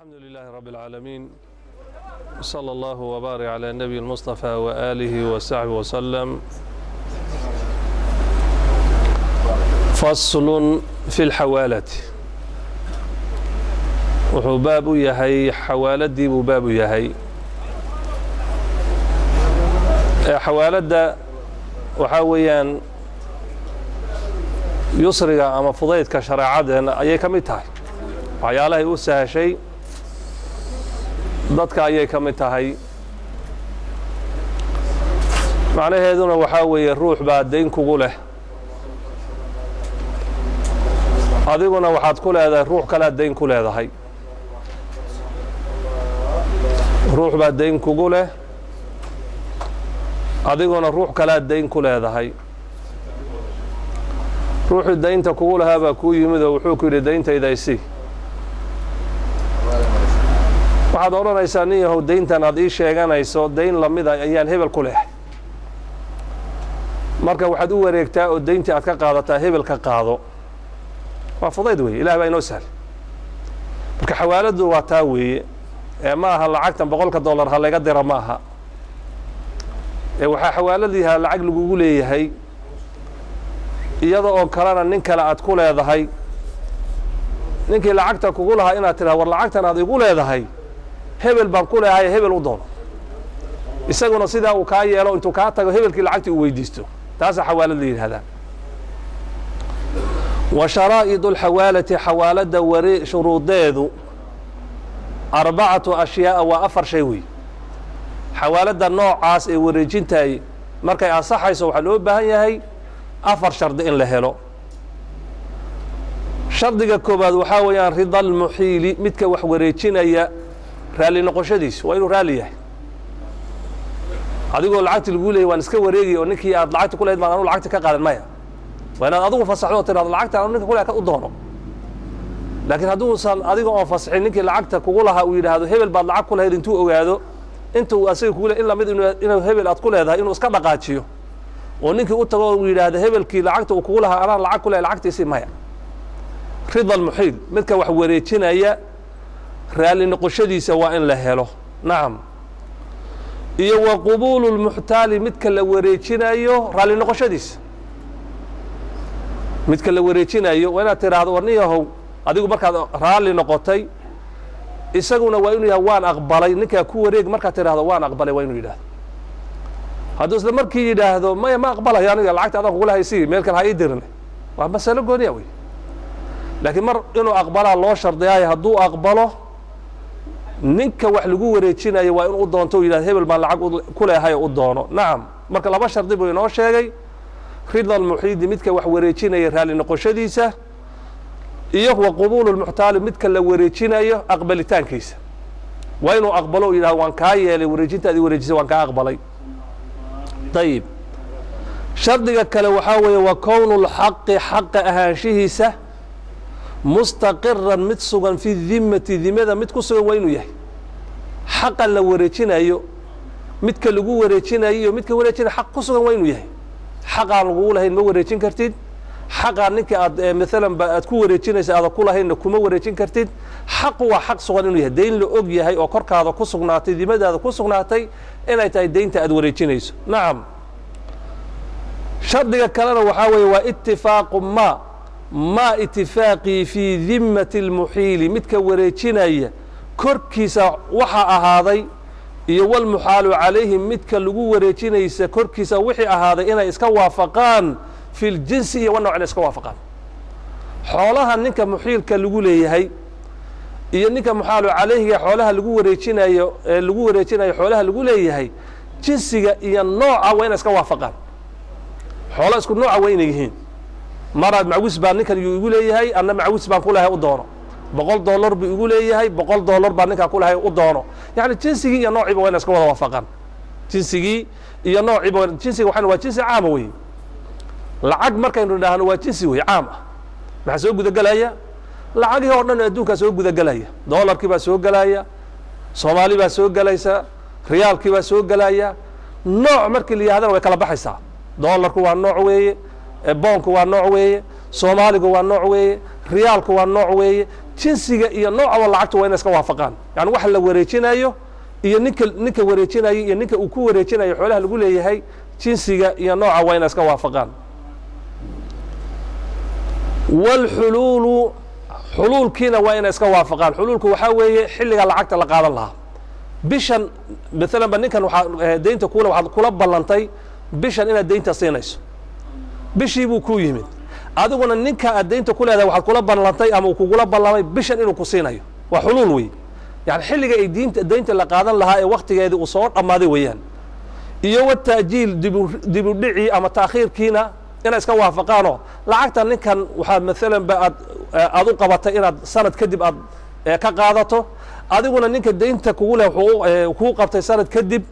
الحمد لله رب العالمين صلى الله وبارك على النبي المصطفى وآله وصحبه وسلم. فصل في الحوالة. wuxuu baab u yahay xawaaladii buu baab u yahay. xawaaladda waxaa weeyaan yusriga ama fudaydka shareecadeena ayay ka mid tahay, waxyaalahay u sahashay dadka ayay ka mid tahay. macnaheeduna waxaa weeye ruux baa dayn kugu leh, adiguna waxaad ku leedahay ruux kalaad dayn ku leedahay. ruux baa dayn kugu leh, adiguna ruux kalaad dayn ku leedahay. ruuxii daynta kugu lahaa baa kuu yimid oo wuxuu ku yidhi dayntayda isii. waxaad odhanaysaa nin yahow dayntan aad ii sheeganayso dayn lamida ayaan hebel ku lehay. marka waxaad u wareegtaa oo dayntii aad ka qaadataa hebel ka qaado. waa fudayd weeye, ilaah baa inoo sahlay. marka xawaaladdu waa taa weeye, ee ma aha lacagtan $100 ha laga dira ma aha, ee waxaa xawaaladiiha lacag lagugu leeyahay iyada oo kalena nin kale aad ku leedahay. ninkii lacagta kugu lahaa inaad tidhaha war lacagtan aad igu leedahay hebel baan ku leehay, hebel u doono. isaguna sidaa uu kaa yeelo intuu kaa tago hebelkii lacagtii uu weydiisto. taasaa xawaalad la yidhahdaa. wa sharaa'idu alxawaalati, xawaaladda shuruudeedu 4 ashyaa waa 4 shay wey. xawaaladda noocaas ee wareejintaay markay ansaxayso waxaa loo baahan yahay 4 shardi in la helo. shardiga koobaad waxaa weeyaan rida almuxiili, midka wax wareejinaya raalli noqoshadiisu waa inuu raalli yahay. adigoo lacagti lagu leeyay waan iska wareegay oo ninkii aad lacagta ku leedayd baan anu lacagta ka qaadan maya. waa inaad adigu fasaxdo oo tiraahdo lacagta anu ninka ku leeyahay u doono. laakiin hadduusan adiga oo fasaxin ninkii lacagta kugu lahaa uu yidhaahdo hebel baad lacag ku lahayd intuu ogaado intuu asaga kugu leeyahay in lamid inuu hebel aad ku leedahay inuu iska dhaqaajiyo oo ninkii u tago uu yidhaahdo hebelkii lacagta uu kugu lahaa anaa lacag ku leeyahay lacagtiisii maya. rida almuxiil, midka wax wareejinaya raalli noqoshadiisa waa in la helo. nacam. iyo wa qubuulu lmuxtaali, midka la wareejinayo raalli noqoshadiisa. midka la wareejinayo waa inaad tidhaahdo war nin yahow adigu markaad raalli noqotay, isaguna waa inuu yahay waan aqbalay. ninkaa ku wareeg markaad tidhaahdo waan aqbalay waa inuu yidhahdo. hadduu isla markii yidhaahdo maya ma aqbalayo aniga lacagta adaan kugu lahay sii meel kale ha ii dirin, waa masalo gooniya wey. laakiin mar inuu aqbalaa loo shardiyaayo. hadduu aqbalo ninka wax lagu wareejinayo waa in u doonto u yidhahdo hebel baan lacag ku leehay u doono. nacam. marka 2 shardi buu inoo sheegay: rida almuxiidi, midka wax wareejinaya raalli noqoshadiisa, iyo wa qubuulu lmuxtaali, midka la wareejinayo aqbalitaankiisa. waa inuu aqbalo u yidhahdo waan kaa yeelay wareejintaadii wareejisay waan kaa aqbalay. ayib. shardiga kale waxaa weeye wa kownu lxaqi, xaqa ahaanshihiisa mustaqiran, mid sugan fi dimmati, dimada mid ku sugan waa inuu yahay. xaqa la wareejinayo, midka lagu wareejinayo iyo midka wareejinaya xaq ku sugan waa inuu yahay. xaqaan lagugu lahayn ma wareejin kartid. xaqaan ninka aad maalan aad ku wareejinaysa aada ku lahaynna kuma wareejin kartid. xaqu waa xaq sugan inuu yahay, dayn la og yahay oo korkaada ku sugnaatay, dimadaada ku sugnaatay inay tahay daynta aad wareejinayso. nacam. shardiga kalena waxaa weeye waa itifaaqu ma itifaaqii fii dimmati almuxiili, midka wareejinaya korkiisa waxa ahaaday, iyo walmuxaalu calayhi, midka lagu wareejinaysa korkiisa wixii ahaaday inay iska waafaqaan fi ljinsi iyo wanooc inay iska waafaqaan. xoolaha ninka muxiilka lagu leeyahay iyo ninka muxaalu calayhiga xoolaha lagu wareejinayo xoolaha lagu leeyahay jinsiga iyo nooca waa inay iska waafaqaan. xoolo isku nooca waa inay yihiin. maraad macwis baa ninkan yuu igu leeyahay, anna macwis baan ku lehay u doono. $100 buu igu leeyahay, $100 baa ninkaa ku lehay u doono. yacni jinsigii iyo noociiba waa inay iska wada waafaqaan. jinsigii iyo noociiba, jinsiga waxaan waa jinsi caama wey. lacag markaynu idhaahno waa jinsi wey caam ah. maxaa soo gudagelaya? lacagihii oo dhan adduunkaa soo gudagelaya. doolarkii baa soo gelaya, soomaali baa soo gelaysa, riyaalkii baa soo gelaya. nooc markii la yidhahdana way kala baxaysaa. doolarku waa nooc weeye, boonku waa nooc weeye, soomaaligu waa nooc weeye, riyaalku waa nooc weeye. jinsiga iyo nooca lacagta waa inay iska waafaqaan yani waxa la wareejinayo iyo ninka wareejinayo iyo ninka uu ku wareejinayo xoolaha lagu leeyahay jinsiga iyo nooca waa inay iska waafaqaan والحلول حلول كنا وين اسكا وافقان حلولك waxaa weeye xilliga lacagta la qaadan lahaa bishan مثلا ninkan waxa deynta kula waxa kula balantay bishan inaad deynta siinayso bishii buu ku yimid adiguna ninka aad deynta ku leedahay waxa kula balantay ama uu kugula ballamay bishan inuu ku siinayo waa xulul weey yani xilliga ay deynta la qaadan lahaa ee waqtigeedii uu soo dhamaaday weeyaan iyo wataajiil dib u dhici ama taakhiirkiina ina iska waafaqaano lacagta ninkan waxa مثلا aad u qabatay inaad sanad kadib aad ka qaadato adiguna ninka deynta kugu leh wuxuu qabtay sanad kadib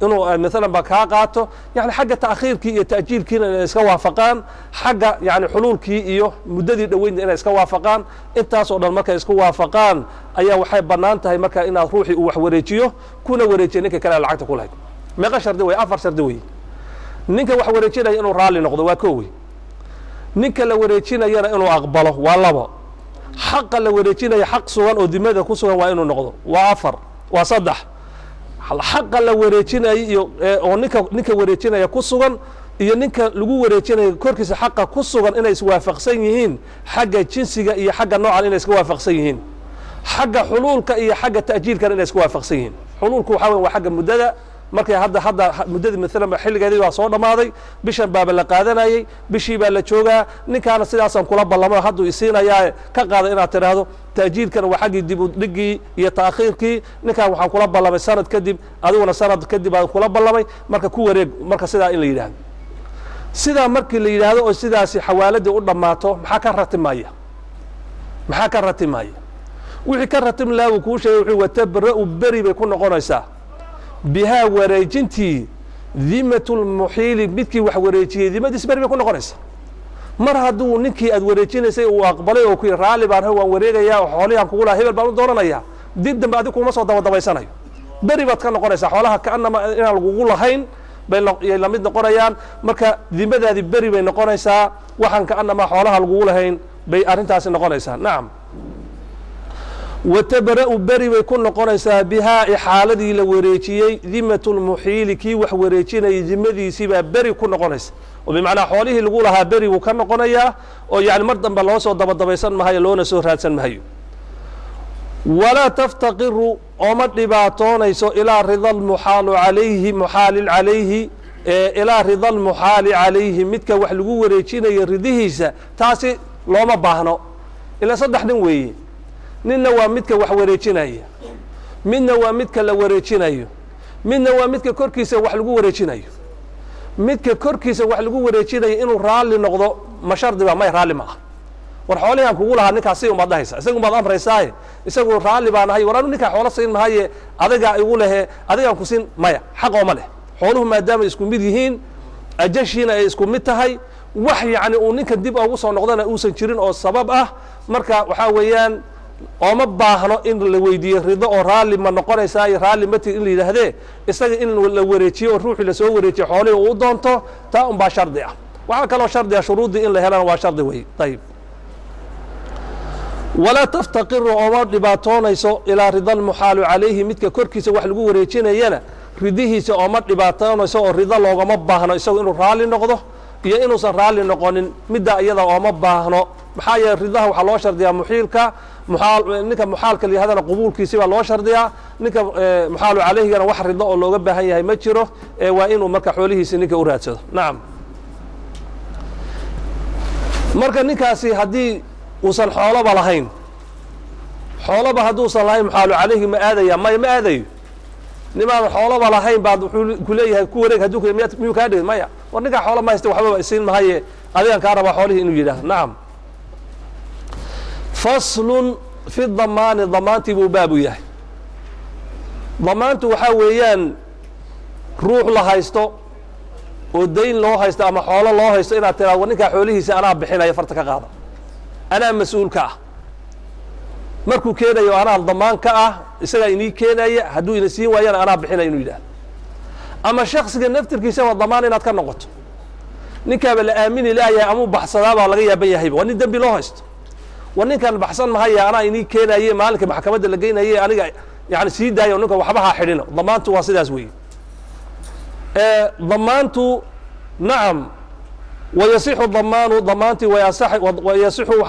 inuu مثلا ba ka qaato yani xagga taakhiirkii iyo taajiilkiina inay iska waafaqaan xagga yani xuluulkii iyo muddadii dhaweynta inay iska waafaqaan intaas oo dhan markay isku waafaqaan ayaa waxay banaan tahay marka inaad ruuxii uu wax wareejiyo kuna wareejiyo ninka kale lacagta ku leh meeqa shardi way afar shardi way ninka wax wareejinaya inuu raali noqdo waa koow ninka la wareejinayana inuu aqbalo waa labo xaq la wareejinaya xaq sugan oo dimada ku sugan waa inuu noqdo waa afar waa saddex xaq la wareejinayo oo ninka wareejinaya ku sugan iyo ninka lagu wareejinayo korkiisa xaq ku sugan inay iswaafaqsan yihiin xagga jinsiga iyo xagga noocan inay isku waafaqsan yihiin xagga xuluulka iyo xagga taajiilka inay isku waafaqsan yihiin xuluulku waxa weeye waa xagga muddada markay hadda muddadii مثلا xilligeedii waa soo dhamaaday bishan baaba la qaadanayay bishii baa la joogaa ninkaana sidaasan kula ballamay hadduu isiinayaa ka qaada inaad tiraahdo taajiilkana waa xaggii dib u dhigii iyo taakhiirkii ninkaan waxaan kula ballamay sanad kadib adiguna sanad kadib aan kula ballamay marka ku wareeg marka sidaa in la yidhaahdo sidaa markii la yidhaahdo oo sidaasi xawaaladii u dhammaato maxaa ka ratimaya wixii ka ratim lahaa uu kuu sheegay wuxuu watabra'u beri bay ku noqonaysaa bihaa wareejintii dimatu lmuxiili midkii wax wareejiyey dimadiis beri bay ku noqonaysa mar hadduu ninkii aad wareejinaysay uu aqbalay oo ku yidhi raalli baan waan wareegayaa xoolihan kugu lahaa hebel baan u doonanayaa dib dambe adig kuma soo dabadabaysanayo beri baad ka noqonaysaa xoolaha kaanama inaan lagugu lahayn bay la mid noqonayaan marka dimadaadii beri bay noqonaysaa waxaan kaanama xoolaha lagugu lahayn bay arrintaasi noqonaysaa nacam watabra'u beri bay ku noqonaysaa bihaa xaaladii la wareejiyey dimatu lmuxiili kii wax wareejinayay dimadiisii baa beri ku noqonaysa oo bimacnaa xoolihii lagu lahaa beri buu ka noqonayaa oo yani mar dambe loo soo dabadabaysan mahayo loona soo raadsan mahayo walaa taftaqiru ooma dhibaatoonayso ilaa rida lmuxaalu calayhi muxaalil calayhi ilaa rida almuxaali calayhi midka wax lagu wareejinayo ridihiisa taasi looma baahno ilaa saddex nin weeye ninna waa midka wax wareejinaya midna waa midka la wareejinayo midna waa midka korkiisa wax lagu wareejinayo midka korkiisa wax lagu wareejinayo inuu raalli noqdo ma shardi ba may raalli ma aha war xoolihan kugu lahaa ninkaasi umaad dhahaysa isagu baad amraysaaye isagu raalli baan ahay war anu ninkaa xoolo siin mahaye adigaa igu lehe adigaan ku siin maya xaq ooma leh xooluhu maadaama isku mid yihiin ajashiina ay isku mid tahay wax yani uu ninka dib ugu soo noqdana uusan jirin oo sabab ah marka waxaa weeyaan ooma baahno in la weydiiyo rido oo raalli ma noqonaysaa iyo raalli mati in la yidhaahdee isaga in la wareejiyo oo ruuxii lasoo wareejiyo xoolihii uu doonto taa un baa shardi ah waxaa kaloo shardi ah shuruuddii in la helana waa shardi wey ayib walaa taftaqiru ooma dhibaatoonayso ilaa rida almuxaalu calayhi midka korkiisa wax lagu wareejinayana ridihiisa ooma dhibaatoonayso oo rido loogama baahno isagu inuu raalli noqdo iyo inuusan raalli noqonin middaa iyada ooma baahno maxaa yeele ridaha waxaa loo shardiyaa muxiilka ninka muxaalka la yihahana qubuulkiisi baa loo shardiyaa ninka muxaalu calayhigana wax rido oo looga baahan yahay ma jiro waa inuu marka xoolihiisi ninka u raadsado nacam marka ninkaasi haddii uusan xooloba lahayn xooloba hadduusan lahayn muxaalu calayhi ma aadaya maya ma aadayo nimaadan xooloba lahayn baad wuxuu ku leeyahay ku wareeg hadduu miyuu kaa dhigin maya war ninkaa xoolo ma haysta waxbaba isiin mahaye adigan kaa rabaa xoolihii inuu yidhaahdo nacam faslun fi damaani damaantii buu baabu yahay damaantu waxaa weeyaan ruux la haysto oo dayn loo haysto ama xoolo loo haysto inaad tiraado war ninkaa xoolihiisa anaa bixinaya farta ka qaada anaa mas-uulka ah markuu keenayo anaa damaan ka ah isagaa inii keenaya hadduu ina siin waayana anaa bixinaya inuu yidhahdo ama shaksiga naftirkiisa waa damaan inaad ka noqoto ninkaaba la aamini laayahay amuu baxsadaabaa laga yaaban yahayba waa nin dembi loo haysto ونين كان بحسن ما هي أنا إني كنا يه مالك محكمة اللجينا يه أنا يعني سيد ده ونك وحبها حرينا ضمانته واسد أزوي ضمانته نعم ويصح الضمان ضمانتي ويصح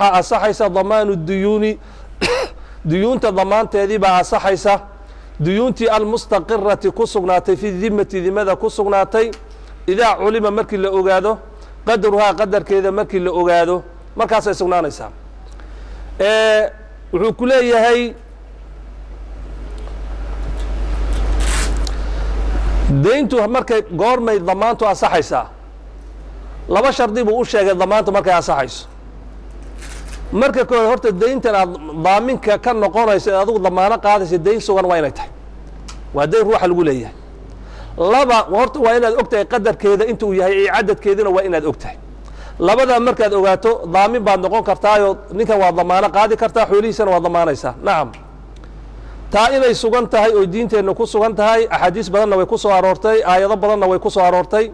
أصحيس ضمان الديون ديونت ضمانت هذه بقى أصحيس ديونتي المستقرة كسقناتي في الذمة ذمة كسقناتي إذا علم مركي اللي أجاده قدرها قدر كذا مركي اللي أجاده مركز يسقنان إسام وكلية هي دينتو مركي قرمي ضمانته أصحيسه laba shardi buu u sheegay damaanta markay asaxayso marka kooxda horta deyntan aad daaminka ka noqonayso adigu damaano qaadayso deyn sugan waa inay tahay waa deyn ruuxa lagu leeyahay laba horta waa inaad ogtahay qadarkeeda inta uu yahay iyo cadadkeedina waa inaad ogtahay labada markaad ogaato daamin baad noqon kartaayo ninkan waa damaano qaadi kartaa xoolihiisana waa damaanaysaa nacam taa inay sugan tahay oo diinteenna ku sugan tahay axaadiis badanna way ku soo aroortay aayado badanna way ku soo aroortay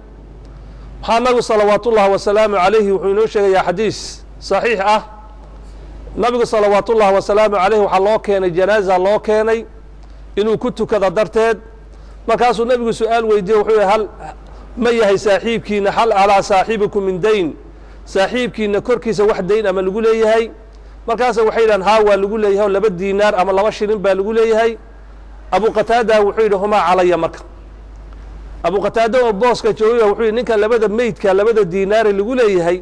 محمد صلوات الله وسلامه عليه وحنوش يا حديث صحيح نبي صلوات الله وسلامه عليه وحلو كان جنازة الله كان إنه كنت كذا درتد ما كاسو النبي سؤال ويديه وحوي هل ما يهي صاحبك نحل على صاحبكم من دين صاحبك نكركي واحد دين أما اللي يقول هي ما كاسو وحيدا هاو اللي يقول هي ولا بدي دينار أما الله وشرين اللي يقول هي أبو قتادة وحيدهما علي مركب أبو قتادة وبوس كجوية وحوي نك لبدا ميت كلبدا دينار اللي يقول هي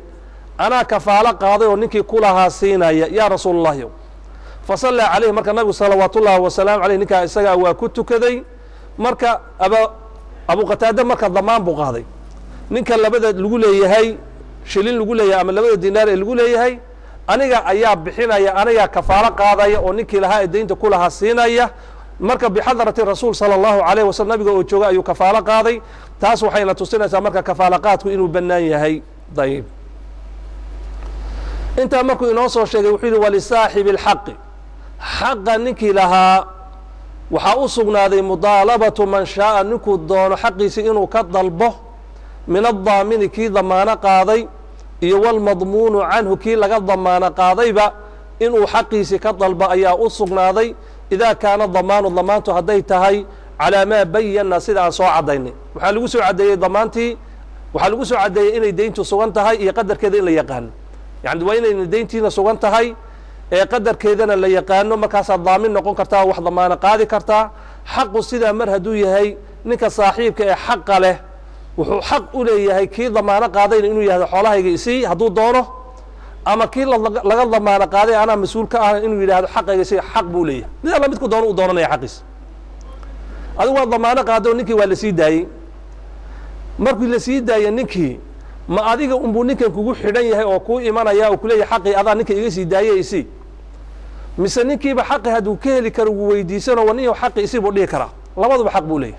أنا كفالة قاضي ونك كلها سينا يا رسول الله يوم فصلى عليه مركا النبي صلوات الله وسلام عليه نك إسقى وكنت كذي مركا أبو قتادة مركا ضمان بقاضي نك لبدا اللي يقول هي شيلين اللي يقول هي أما لبدا دينار اللي يقول هي أنا أياب بحنا يا أنا يا كفالة قاضي ونك لها الدين كلها سينا marka bixadarati rasuul sallallahu alayhi wasallam nabiga oo jooga ayuu kafaala qaaday taas waxayna tusinaysaa marka kafaala qaadku inuu bannaan yahay dayib inta markuu inoo soo sheegay wuxuu yiri wali saahibi alhaq haqa ninki lahaa waxa u sugnaaday mudaalabatu man shaa ninku doono xaqiisa inuu ka dalbo min ad-daamin ki damaana qaaday iyo wal madmuun anhu ki laga damaana qaadayba inuu xaqiisa ka dalba ayaa u sugnaaday إذا كان الضمان ضمانته هديتهاي على ما بينا سيدا سو عديني وحلو سو عدي ضمانتي وحلو سو عدي إن دينته سوغنتهاي يقدر كذا إلا يقان يعني وين إن دينتينا سوغنتهاي يقدر كذا إلا يقان ما كاس الضامن نقول كرتا واحد ضمان قاضي كرتا حق سيدا مرهدوي هي نك صاحبك حق له وحق إليه هي كي ضمان قاضي إنه يهذا حولها يجي هدو دونه أما كي لقد ضمان قاضي أنا مسؤول كأنا إنه يهذا حق يجي حق بوليه لذا لم تكن دونه ودورنا يا حقيس هذا هو ضمان قاضي نكي ولا سيداي مركو اللي سيداي نكي ما أديك أمبونيك كوجو حرية هي أو كو إيمانا يا وكل حقي هذا نكي يجي سيداي يسي مثل نكي بحق هذا كهلي كرو ويديسنا ونيه حق يسي بوليه كرا لا ما بحق بوليه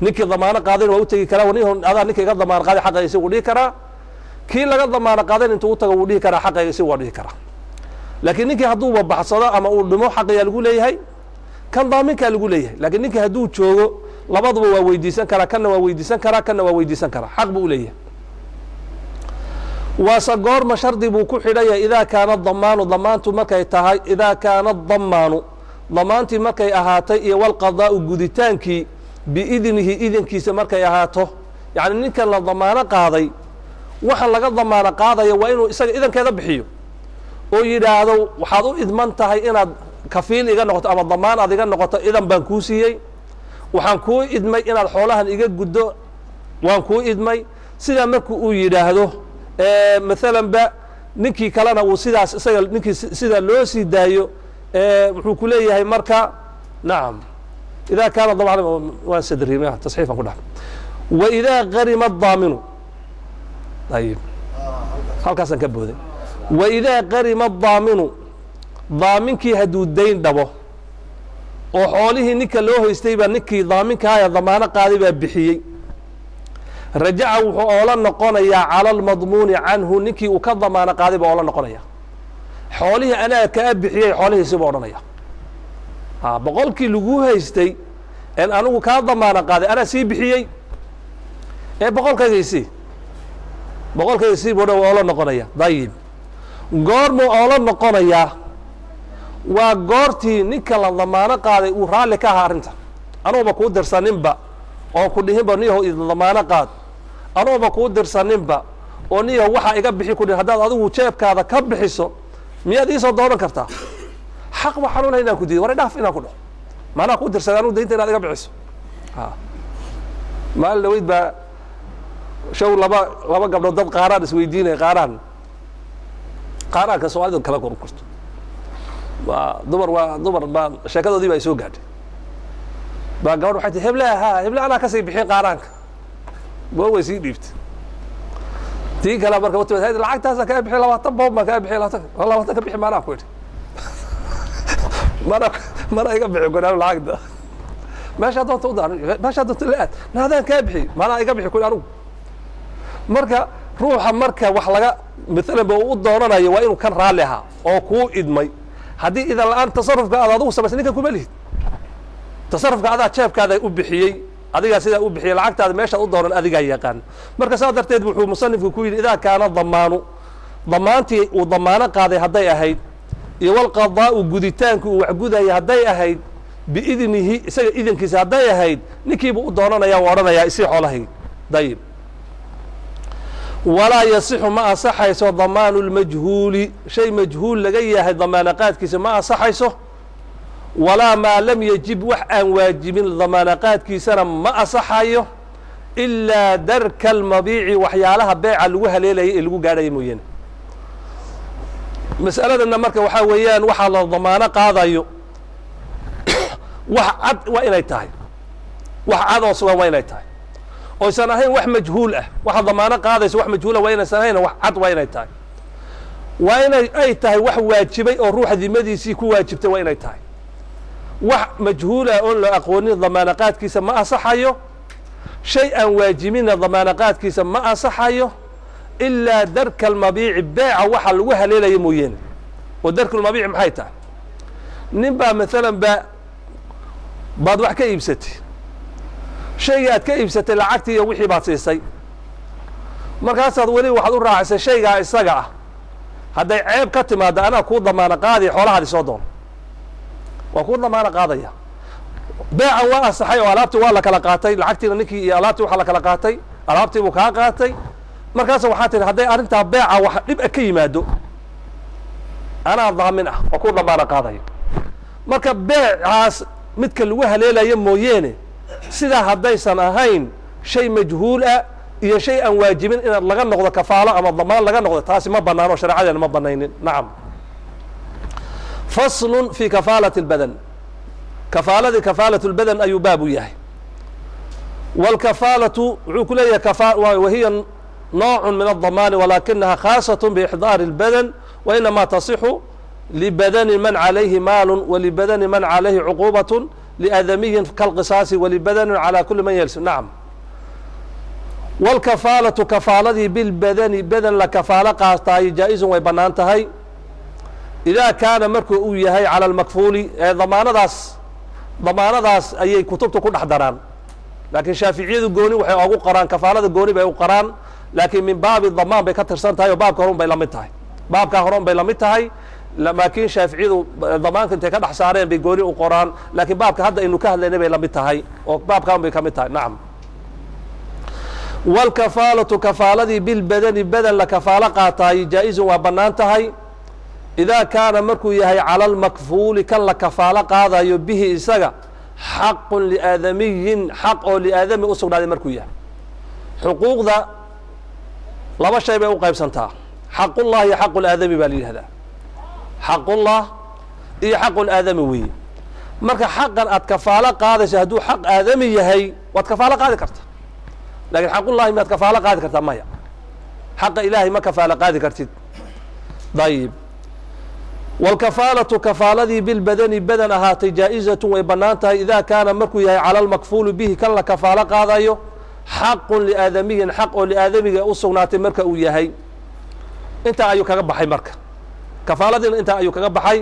نكي ضمان قاضي وأوتي كرا ونيه هذا نكي قد ضمان قاضي حق يسي بوليه كرا كي لقد ضمان قاضي أنت أوتي بوليه كرا حق يسي بوليه كرا لكن نكي هدو بحصلا أما أقول دمو حق يلقوا ليه هاي كان ضامن كيلقوا ليه لكن نكي هدو تشوجو لبض وويديسن كرا كنا وويديسن كرا كنا وويديسن كرا حق بوليه وصقور مشردي بوكو حرية إذا كان الضمان ضمانته مكي تهاي إذا كان الضمان ضمانتي مكي أهاتي والقضاء قدتانكي بإذنه إذن كيس مكي أهاته يعني نكا لضمان قاضي وحن لقد ضمان قاضي وإنه إذن كذا بحيو ويراهدو waxaad u idman tahay inaad kafiil iga noqoto ama damaan aad iga noqoto idan baan ku siiyay waxaan ku idmay inaad xoolahan iga guddo waan ku idmay sida markuu uu yiraahdo midalan ba ninkii kalena uu sidaas isaga ninkii sida loo sii daayo wuxuu ku leeyahay marka naam ida kaana dabcan waa sadriima tasxiifan ku dhax wa ida qarima ad-damin tayib halkaasan ka booday وإذا قرم الضامن ضامنك هدو الدين دبو وحوله نكا لوه يستيبا نكي ضامنك هاي ضمان قادبا بحيي رجع وحولا نقونيا على المضمون عنه نكي وكضمان قادبا ولا نقونيا حوله أنا كأب بحيي حوله يسيبونيا بقولك لقوها يستي إن أنا كضمان قادب أنا سي بحيي بقولك يسي ولا نقونيا طيب goormu oo la noqonayaa waa goortii ninka la damaano qaaday uu raalli ka ahaa arrinta anuuba kuu dirsaninba oo ku dhihinba niyahow idin damaano qaad anuuba kuu dirsaninba oo niyahow waxaa iga bixi ku dhihin haddaad adigu jeebkaada ka bixiso miyaad iisoo doonan kartaa xaq waxaan u lahay inaan ku diido war dhaaf inaan ku dhaho maanaa kuu dirsaday anugu daynta inaad iga bixiso maalin dhaweyd baa show laba gabdhood dad qaaraan isweydiinaya qaaraanka soomaalida kala koru karto waa dumar baa sheekadoodii baa ay soo gaadhay baa gabadh waxay tii heble anaa kasii bixin qaaraanka way sii dhiibtay tii kale marka utimid lacagtaasa kaa bixi 20 boob baan kaa bixi 20 ka bixi maanaa ku idhi mana iga bixi ku dhaanu lacagta meeshaa doonta u daar meeshaa doonta la aad naadaan kaa bixi maanaa iga bixi ku anugu marka ruuxa marka wax laga maalan ba u doonanayo waa inuu kan raalli ahaa oo kuu idmay haddii idan la-aan tasarufka aad adigu samaysay ninkan kuma lihid tasarufka adaa jeebkaada u bixiyey adigaa sidaa u bixiyey lacagtaada meeshaad u doonan adigaa yaqaan marka saa darteed wuxuu musanifku ku yidhi idaa kaana damaantii uu damaano qaaday hadday ahayd iyo walqadaa'u guditaanku uu waxgudaya hadday ahayd biidnihi isaga idankiisa hadday ahayd ninkiibuu u doonanaya u odhanayaa isii xoolahay dayib walaa yasixu ma ansaxayso damaanu lmajhuuli shay majhuul laga yahay damaano qaadkiisa ma ansaxayso walaa maa lam yajib wax aan waajibin damaano qaadkiisana ma ansaxayo ilaa darka almabiici waxyaalaha beeca lagu haleelaya ee lagu gaadhaya mooyaane mas'aladana marka waxaa weeyaan waxaa la damaano qaadayo wax cad waa inay tahay wax cad oo sugan waa inay tahay oysan ahayn wax majhuul ah waxa damaano qaadaysa wax majhuula waa inaysan ahayn wax cad waa inay tahay waa inay ay tahay wax waajibay oo ruuxa dimadiisii ku waajibtay waa inay tahay wax majhuula oon la aqoonin damaano qaadkiisa ma ansaxayo shay aan waajibina damaano qaadkiisa ma ansaxayo ilaa darka almabiici beeca waxa lagu haleelaya mooyaane oo darka almabiici maxay tahay nin baa maalan baad wax ka iibsatay shayga aad ka iibsatay lacagtii iyo wixii baad siisay markaasaad weli waxaad u raacisay shaygaa isaga ah hadday ceeb ka timaado anaa kuu damaano qaadaya xoolahaadi soo doon waa kuu damaano qaadaya beecan waa ansaxay oo alaabtii waa la kala qaatay lacagtiina ninkii iyo alaabtii waxaa la kala qaatay alaabtii buu kaa qaatay markaasa waxaa tihi hadday arrintaa beeca wax dhib a ka yimaado anaa daamin ah oo kuu damaano qaadayo marka beecaas midka lagu haleelaya mooyeene sidaa haddaysan ahayn shay majhuul ah iyo shay aan waajibin inaad laga noqdo kafaalo ama damaan laga noqdo taasi ma banaano o shareecadeena ma banaynin nacam faslun fi kafaalati اlbadan kafaaladii kafaalatu اlbadan ayuu baab u yahay wاlkafaalatu wuxuu ku leeyahay wahiya nooc min الضamaani walakinaha khaasaة bإxdaari اlbadan wainama tasixu libadani man calayhi maal walibadani man calayhi cuquubaة لآdamiyin kalqisaasi walibadani calى kuli man yelsi nacam wاlkafaalatu kafaaladii bilbadani badan la kafaalo qaataayo jaa-izun way bannaan tahay idaa kaana marku uu yahay calى اlmakfuuli ee damaanadaas ayay kutubta ku dhex daraan laakiin shaaficiyadu gooni waxay ogu qoraan kafaalada gooni bay u qoraan laakiin min baabi damaan bay ka tirsan tahay oo baabka horun bay lamid tahay baabkaa horun bay lamid tahay laakiin shaaficiyadu damaanka intay ka dhex saareen bay gooni u qoraan laakiin baabka hadda aynu ka hadlaynay bay lamid tahay oo baabkaan bay ka mid tahay nacam wاlkafaalatu kafaaladii bilbadani badan la kafaalo qaataayo jaa-izun waa bannaan tahay idaa kaana markuu yahay cala almakfuuli kan la kafaalo qaadayo bihi isaga xaqun liaadamiyin xaq oo liaadami u sugnaaday markuu yahay xuquuqda laba shay bay u qaybsantaa xaqullah iyo xaqu laadami baa la yidhahdaa xaqullah iyo xaqu laadami weeye marka xaqan aad kafaalo qaadayso hadduu xaq aadami yahay waad kafaalo qaadi karta lakin xaqullahi miyaad kafaalo qaadi kartaa maya xaqa ilaahay ma kafaalo qaadi kartid ayib wاlkafaalatu kafaaladii bilbadani badan ahaatay jaa-izatu way bannaan tahay idaa kaana markuu yahay cala almakfuulu bihi kan la kafaalo qaadayo xaqun liaadamiyin xaq oo liaadamiga u sugnaatay marka uu yahay intaa ayuu kaga baxay marka kafaaladiina intaa ayuu kaga baxay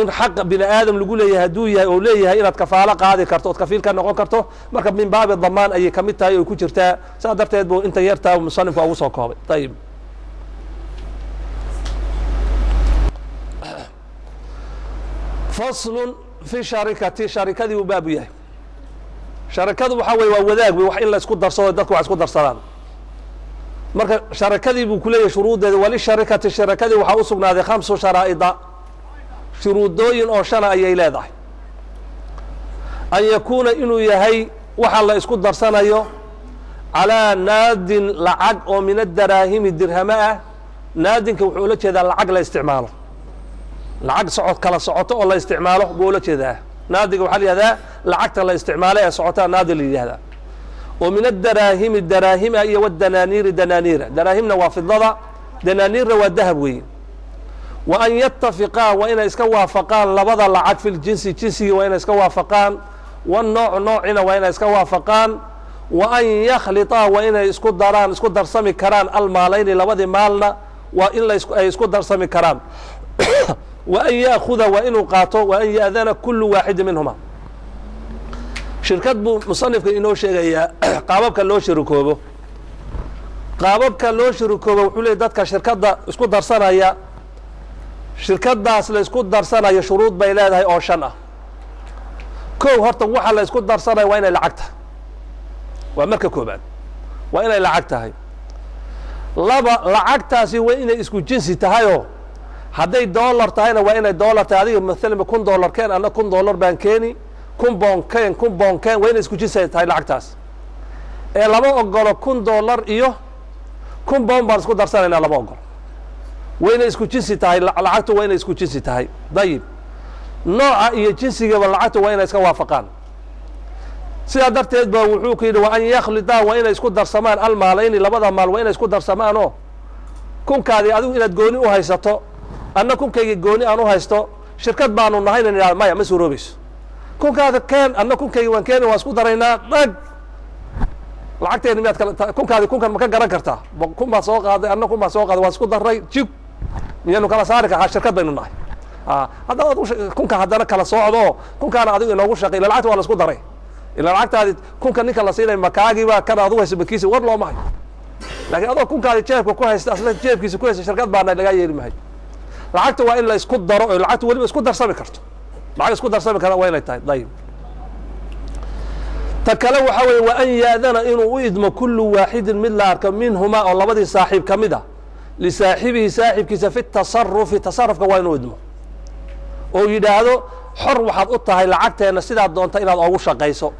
in xaqa bini aadam lagu leeyahay hadduu yahay oo leeyahay inaad kafaalo qaadi karto ood kafiil ka noqon karto marka min baabi damaan ayay kamid tahay oo ku jirtaa saas darteed buu inta yartaa musanifka ugu soo koobay ayib فصل في شركة وبابيه شركة وحوي وذاك وح إلا اسكت درسوا دك وعسكت درسان مرك شركة بكل شروط وللشركة الشركة وحوصلنا هذه 5 شرائط شروط دوين أو شرع يلاذه أن يكون إنه يهي وحلا اسكت درسان أيوه على ناد لعق أو من الدراهم الدرهماء ناد كوحولة كذا العق لا استعماله العق صعود كلا صعوته ولا استعماله بقوله كذا نادق وحلي هذا لعقت الله استعماله صعوتها نادق اللي هذا ومن الدراهم أي والدنانير دراهمنا وفضة دنانير والذهب وين وأن يتفقا وإن يسكوافقان لبض العق في الجنس جنسي وإن يسكوافقان والنوع نوعنا وإن يسكوافقان وأن يخلطا وإن يسكت درسمي كران المالين لبض مالنا وإلا يسكت درسمي كران وأن يأخذ وإن قاطو وأن يأذن كل واحد منهما شركات مصنف إنه شيء قاببك لو شركوبه وحولي دادك شركات دا اسكو درسانا يا شركات دا اسلا اسكو درسانا يا شروط بيلاد هاي أوشانا كو هرتا وحا لا اسكو درسانا وين لعقتها ومركا كوبان وين لعقتها هاي لابا لعقتها سي وين اسكو جنسي تهايو hadday dollar tahayna waa inay dollar tahay adiga maalan $1,000 keen ana $1,000 baan keeni kun keen waa inay isku jinsay tahay lacagtaas ee lama ogolo $1,000 iyo £1 baan isku darsanayna lama ogolo waa inay isku jinsi tahay lacagtu waa inay isku jinsi tahay dayib nooca iyo jinsiga lacagtu waa inay iska waafaqaan sidaa darteed baa wuxuu ku yidhi waa an yakhlida waa inay isku darsamaan almaalayni labada maal waa inay isku darsamaan oo kunkaadii adigu inaad gooni u haysato أنا كون كي جوني أنا هايستو شركة بانو نهاينا نيا مايا مسوروبيس كون كذا كان أنا كون كي وان كان واسكو درينا بق العكتين ميات كون كذا كون كان مكان جران كرتا كون ما سوق هذا أنا كون ما سوق هذا واسكو دري تشيب يعني كلا سارك على الشركة بينو نهاي هذا كون كهذا أنا كلا سوق هذا كون كان عادي إنه وش شقي العكت ولا اسكو دري إلا العكت هذه كون كان نيكلا سيلا مكاجي وكان هذا هو بكيس ورلو ماي لكن هذا كون كان جيب كون هايست أصلا جيب كيس كويس الشركة بانو اللي جاي ماي لعقته وإلا يسكت درو لعقته ولا يسكت درسامي كرتو لعق يسكت درسامي كرا وين يتاي طيب تكلوا حوي وأن يأذن إنه يدم كل واحد من الأرك منهما أو لبدي صاحب كمدة لصاحبه صاحب كيس في تصرف كوين يدم أو يدهذا حر وحد قطها لعقته أن سيدا دونت إلى أوش قيسو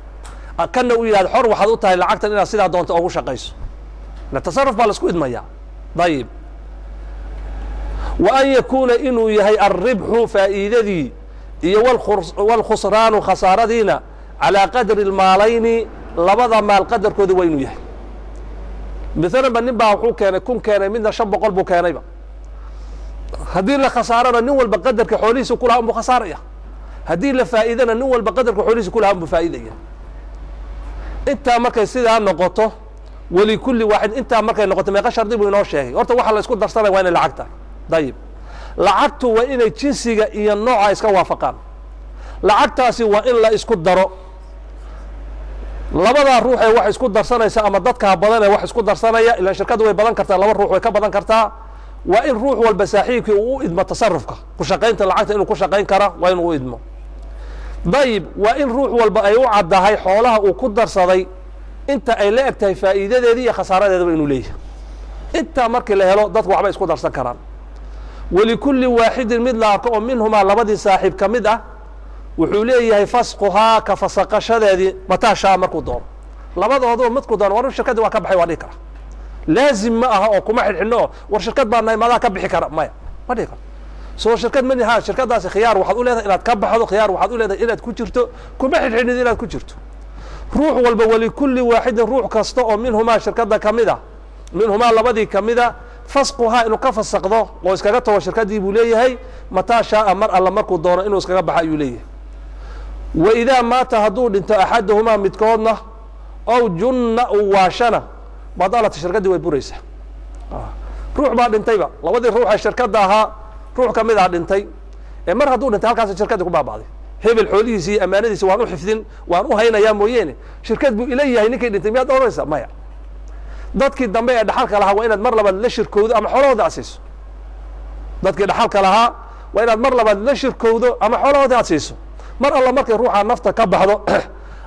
كنا وياد حر وحد قطها لعقته إلى سيدا دونت أوش قيسو نتصرف بالسكويد ميا طيب وأن يكون إنه يهي الربح فائدتي والخسران خسارة دينا على قدر المالين لبضا مال قدر كذا وينو يهي مثلا بنبع وحو كان منا شب قلبه كان يبا هدين لخسارة نول بقدر كحوليس كلها أم خسارة هدين لفائدنا نول بقدر كحوليس كلها أم فائدة انت مركز سيدها نقطه ولكل واحد انت مركز نقطه ما يقاش رديبه ينوش شيء ورطة واحد لا يسكت درسنا وين لعقته طيب لعقته وإن جنسيga iyo nooca iska waafaqaan lacagtaasi waa in la isku daro labada ruux ee wax isku darsanaysa ama dadka badan ee wax isku darsanaya ila shirkadu way badan kartaa laba ruux way ka badan kartaa waa in ruux walba saaxiibkii uu idmo tasarrufka ku shaqaynta lacagta inuu ku shaqayn kara waa in uu idmo dayib waa in ruux walba ay u cadahay xoolaha uu ku darsaday inta ay la egtahay faa'iidadeedii iyo khasaaradeedaba inuu leeyahay inta markii la helo dadku waxba isku darsan karaan ولكل واحد مثل أو منهما لبدي صاحب كمدة وحوليه فسقها كفسق شذي متى شاء مركو دور لبد هذول متكو دور ورش شركة وكبحي وليكرا لازم معها أو كمحل حنو ورشركة بنا ما ذا كبحي كرا ما وليكرا سو شركة مني ها شركة داس خيار واحد يقول إذا تكبح هذا خيار واحد يقول إذا تكجرتو كمحل حنو إذا تكجرتو روح ولكل واحد روح كاستو منهما شركة كمدة منهما لبدي كمدة فسقها إنه كفسقضه وإسكاجته وشركة دي بوليه هي متى شاء مر الله مركو دونه إنه إسكاج بحا يوليه وإذا مات هدول أنت أحدهما متكوننا أو جن واشنا بطالة الشركة دي ويبوريسه روح بعد انتي بقى لو بدي روح الشركة ده روح كمل عاد انتي مر هدول أنت هالكاس الشركة دي كلها بعض هيب الحوليسي أمانة دي سوانو حفظين وانو هينا يا موينه شركة بو إليه هينك انتي مياد أوريسه ما يعني dadkii dambe ee dhaxalka lahaa waa inaad mar laba la shirkoodo ama xoolahooda asiiso dadkii dhaxalka lahaa waa inaad mar labaad la shirkowdo ama xoolahoodii aad siiso mar alla markay ruuxa nafta ka baxdo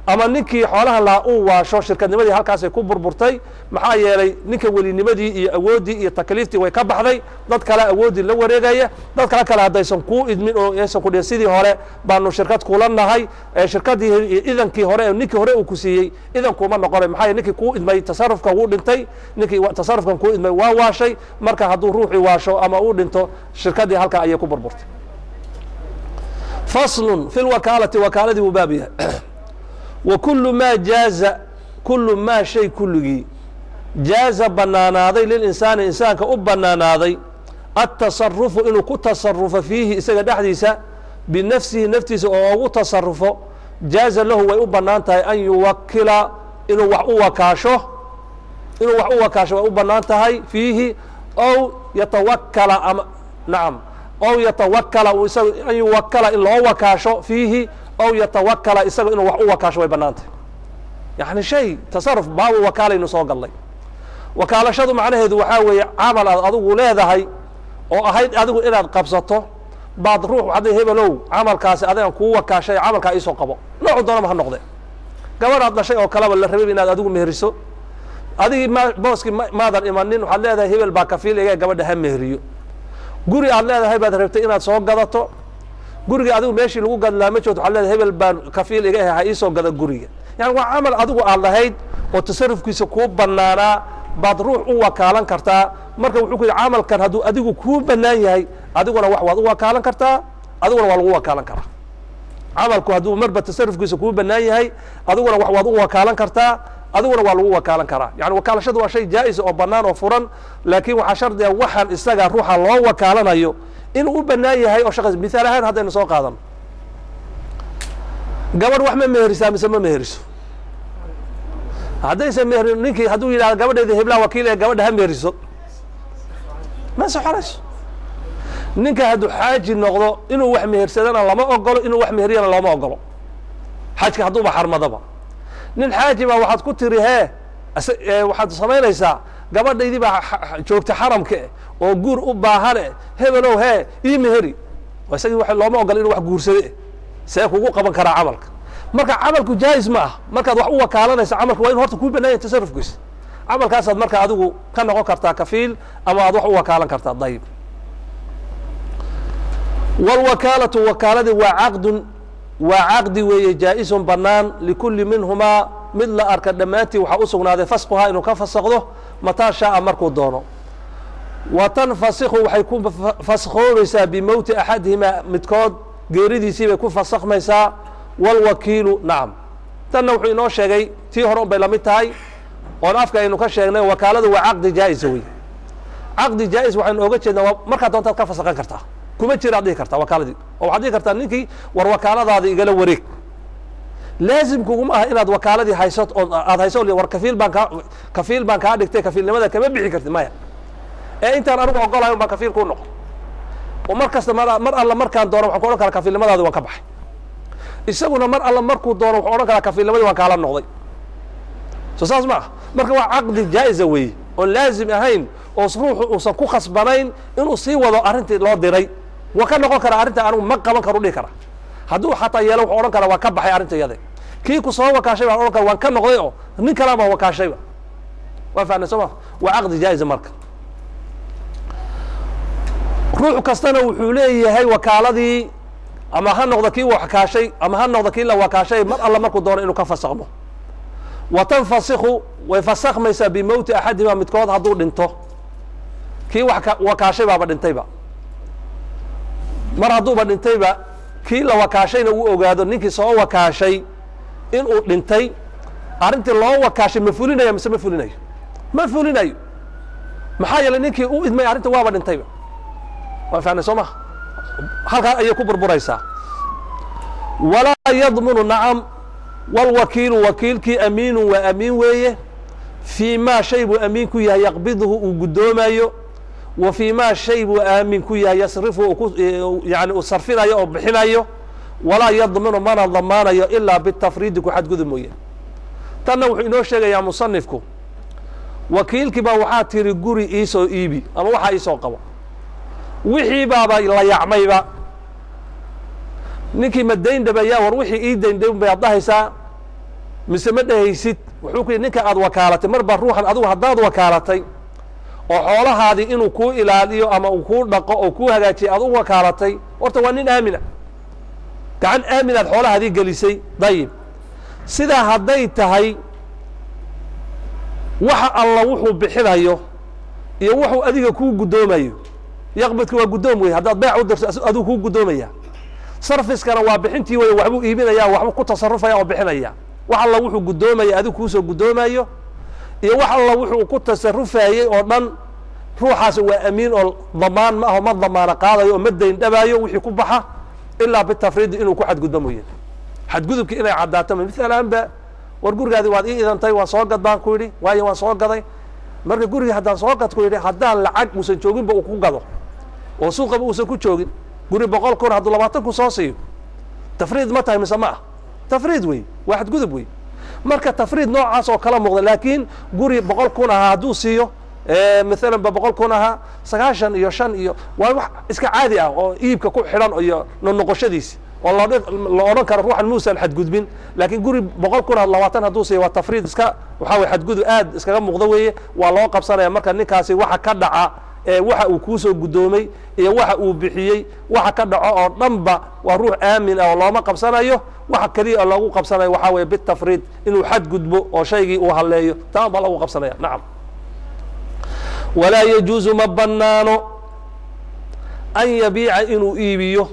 ama ninkii xoolaha lahaa uu waasho shirkadnimadii halkaasay ku burburtay maxaa yeelay ninka welinimadii iyo awooddii iyo takliiftii way ka baxday dad kale awooddii la wareegaya dad kale haddaysan kuu idmin oo aysan ku dhihin sidii hore baanu shirkad kula nahay shirkaddii idankii hore ninkii hore uu ku siiyey idan kuma noqonay maxaa yeele ninkii kuu idmay tasarufka wuu dhintay ninkii tasarufkan kuu idmay waa waashay marka hadduu ruuxii waasho ama uu dhinto shirkaddii halkaa ayay ku burburtay faslun fi lwakaalati wakaaladii wuu baab yahay وكل ما جاز كل ما شيء كله جاز بناناضي للإنسان إنسان كأبناناضي التصرف إنه كتصرف فيه إسجد أحدث بنفسه نفسه أو تصرفه جاز له وأبنانته أن يوكل إنه وكاشه إنه وكاشه وأبنانته فيه أو يتوكل نعم أو يتوكل أن يوكل إلا وكاشه فيه أو يتوكل إسقى إنه وكاش ويبنانته يعني شيء تصرف باب وكالة إنه صاق الله وكالة شذو معناه ذو حاوي عمل أذو لا هاي أو هاي أذو إلى قبضته بعد روح هذا هبلو عمل كاس هذا قوة كاشيء عمل كايس وقبض نقعد دنا ما هنقضي قبل عندنا شيء أو كلام اللي ربي بينا أذو مهرسو هذه ما بوسك ماذا الإيمانين وحلا هذا هبل باكفيل إيه قبل هم مهريو قولي على هذا هبل ربتي إن صاق قضته guriga adigu meeshii lagu gadlaa ma joogto waxaa leedahay hebel baan kafiil iga ahaa ii soo gada guriga yani waa camal adigu aad lahayd oo tasarrufkiisa kuu bannaanaa baad ruux u wakaalan kartaa marka wuxuu ku yidhi camalkan hadduu adigu kuu bannaan yahay adiguna wax waad u wakaalan kartaa adiguna waa lagu wakaalan karaa camalku hadduu marba tasarrufkiisa kuu bannaan yahay adiguna wax waad u wakaalan kartaa adiguna waa lagu wakaalan karaa yani wakaalashadu waa shay jaa'is oo bannaan oo furan laakiin waxaa shardi ah waxaan isaga ruuxa loo wakaalanayo inuu u bannaan yahay oo shaqas misaal ahaan haddaynu soo qaadano gabadh wax ma meherisaa mise ma meheriso haddaysan meherin ninkii hadduu yidhahdo gabadheedii heblaha wakiil ee gabadha ha meheriso ma soconayso ninka hadduu xaaji noqdo inuu wax mehersadana lama ogolo inuu wax meheriyana looma ogolo xajka hadduuba xarmadaba nin xaaji baa waxaad ku tiri waxaad samaynaysaa gabadhaydii baa joogta xaramka oo guur u baahane hebelow ii meheri isagii wax looma ogolo inuu wax guursade see kugu qaban karaa camalka marka camalku jaais ma ah markaad wax u wakaalanaysa camalka waa in horta kuu bannaan yahay tasarrufkiisa camalkaasaad marka adigu ka noqon kartaa kafiil ama aad wax u wakaalan kartaa dayib walwakaalatu wakaaladii waa caqdi weeye jaa-isun bannaan likulli minhumaa mid la arka dhammaantii waxaa u sugnaaday fasquhaa inuu ka fasakdo mataa shaaa markuu doono wa tanfasikhu waxay ku faskoobaysaa bimowti axadihimaa midkood geeridiisii bay ku fasakhmaysaa walwakiilu nacam tanna wuxuu inoo sheegay tii hore un bay lamid tahay oon afka aynu ka sheegnay wakaaladu waa caqdi jaa'isa wey caqdi jaa'is waxaynu ooga jeednaa waa markaad doontaad ka fasakhan kartaa kuma jiraad dhihi kartaa wakaaladii oo waxaad dhihi kartaa ninkii war wakaaladaada igala wareeg laazim kuguma aha inaad wakaaladii hayso oo aad hayso war kafiil baan kaa dhigtay kafiilnimada kama bixi kartid maya ee intaan anigu ogolahay un baan kafiil kuu noqon oo mar kasta mar alla markaan doono waxaan ku odhan karaa kafiilnimadaadi waan ka baxay isaguna mar alla markuu doono wuxuu odhan karaa kafiilnimadii waan kaala noqday soo saas ma ah marka waa caqdi jaa-isa weeye oon laazim ahayn oo ruuxu uusan ku khasbanayn inuu sii wado arrintii loo diray waa ka noqon karaa arrinta anigu ma qaban karo dhihi kara hadduu xataa yeelo wuxuu odhan karaa waa ka baxay arrinta iyade kii ku soo wakaashay baan odhan kara waan ka noqday oo nin kalaa baan wakaashayba waa fahnay soo ma waa caqdi jaa-isa marka ruux kastana wuxuu leeyahay wakaaladii ama ha noqdo kii wakaashay ama ha noqdo kii la wakaashay mar alla markuu doono inuu ka fasakmo wa tanfasikhu way fasakhmaysaa bimowti axadihimaa midkood hadduu dhinto kii wakaashay baaba dhintayba mar hadduuba dhintayba kii la wakaashayna uu ogaado ninkii soo wakaashay inuu dhintay arrintii loo wakaashay ma fulinayo mise ma fulinayo ma fulinayo maxaa yeelay ninkii u idmay arrinta waaba dhintayba waa fahnay soo maha halkaa ayay ku burburaysaa walaa yadmunu nacam walwakiilu wakiilkii amiinu waa amiin weeye fii maa shay buu amiin ku yahay yaqbiduhu uu guddoomayo wa fii maa shay buu aamin ku yahay yasrifu yani uu sarfinayo oo bixinayo walaa yadminu mana damaanayo ilaa bitafriidi ku xadgudub mooye tanna wuxuu inoo sheegayaa musanifku wakiilkii baa waxaa tiri guri iisoo iibi ama waxaa iisoo qabo wixii baaba la yacmayba ninkii ma dayn dhabayaa war wixii ii dayn bay adahaysaa mise ma dhahaysid wuxuu ku yidhi ninka aad wakaalatay marba ruuxan adigu haddaad wakaalatay oo xoolahaadii inuu kuu ilaaliyo ama uu kuu dhaqo oo kuu hagaajiyo aad u wakaalatay horta waa nin aamina gacan aaminaad xoolahaadii gelisay dayib sidaa hadday tahay waxa alla wuxuu bixinayo iyo wuxuu adiga kuu guddoomayo yaqbadka waa guddoom wey haddaad beec u dirto adigu kuu guddoomaya sarfiskana waa bixintii wey waxbuu iibinaya waxbuu ku tasarufaya oo bixinaya wax alla wuxuu guddoomaya adigu kuusoo guddoomayo iyo wax alla wuxuu ku tasarufayey oo dhan ruuxaas waa amiin oo damaan ma aho ma damaano qaadayo oo ma dayn dhabaayo wixii ku baxa ilaa bitafriidi inuu ku xadgudbo mooye xadgudubkii inay caddaato mialaanba war gurigaadi waad ii idantay waan soo gad baan ku yidhi waayo waan soo gaday marka gurigii haddaan soo gad ku yidhi haddaan lacag uusan jooginba uu ku gado oo suuqaba uusan ku joogin guri 100 kun hadduu 20 kun soo siiyo tafriid ma tahay mise ma ah tafriid wey waa xadgudub wey marka tafriid noocaas oo kala muuqda laakiin guri 100 kun ahaa hadduu siiyo مثلا بقول كونها سكاشن يشان وواحد إسك عادي أو إيبك كل حرام أو ننقشديس والله لا أنا كان روح الموسى حد جودبين لكن جوري بقول كونها اللواتن هدوسي والتفريد إسك وحاول حد جود آد إسك غير مغضوية والله قبصنا يا مركز نكاسي واحد كدعة واحد وكوسو قدومي واحد وبحيي واحد كدعة ضمبة وروح آمن أو الله ما قبصنا يه واحد كذي الله قبصنا وحاول بالتفريد إنه حد جودبه أو شيء وهالليه تمام الله قبصنا نعم ولا يجوز مبنانو أن يبيع إنو إيبيه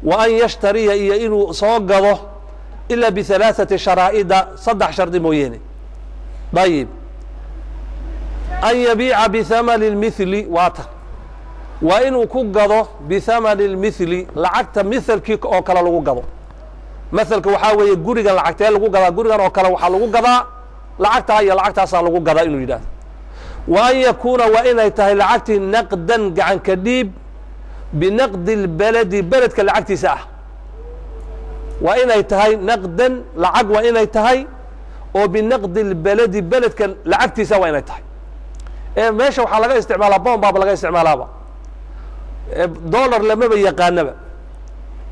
وأن يشتري إنو صوغضه إلا بثلاثة شرائط صدح شرط مويني طيب أن يبيع بثمن المثل واتا وإنو كوغضه بثمن المثل لعقت مثل كيك أو كلا لغو قضو مثل كوحاوي قريقا لعقتها لغو قضا قريقا أو كلا وحا لغو قضا لعقتها هي لعقتها صار لغو قضا إنو يداد وأن يكون وإن يتهي لعقتي نقدا عن كديب بنقد البلد بلد كالعقتي ساعة وإن يتهي نقدا لعق وإن يتهي وبنقد البلد بلد كالعقتي ساعة وإن يتهي ماشي وحلقة استعمالها بام باب لقى استعمالها با دولار لما بيقان با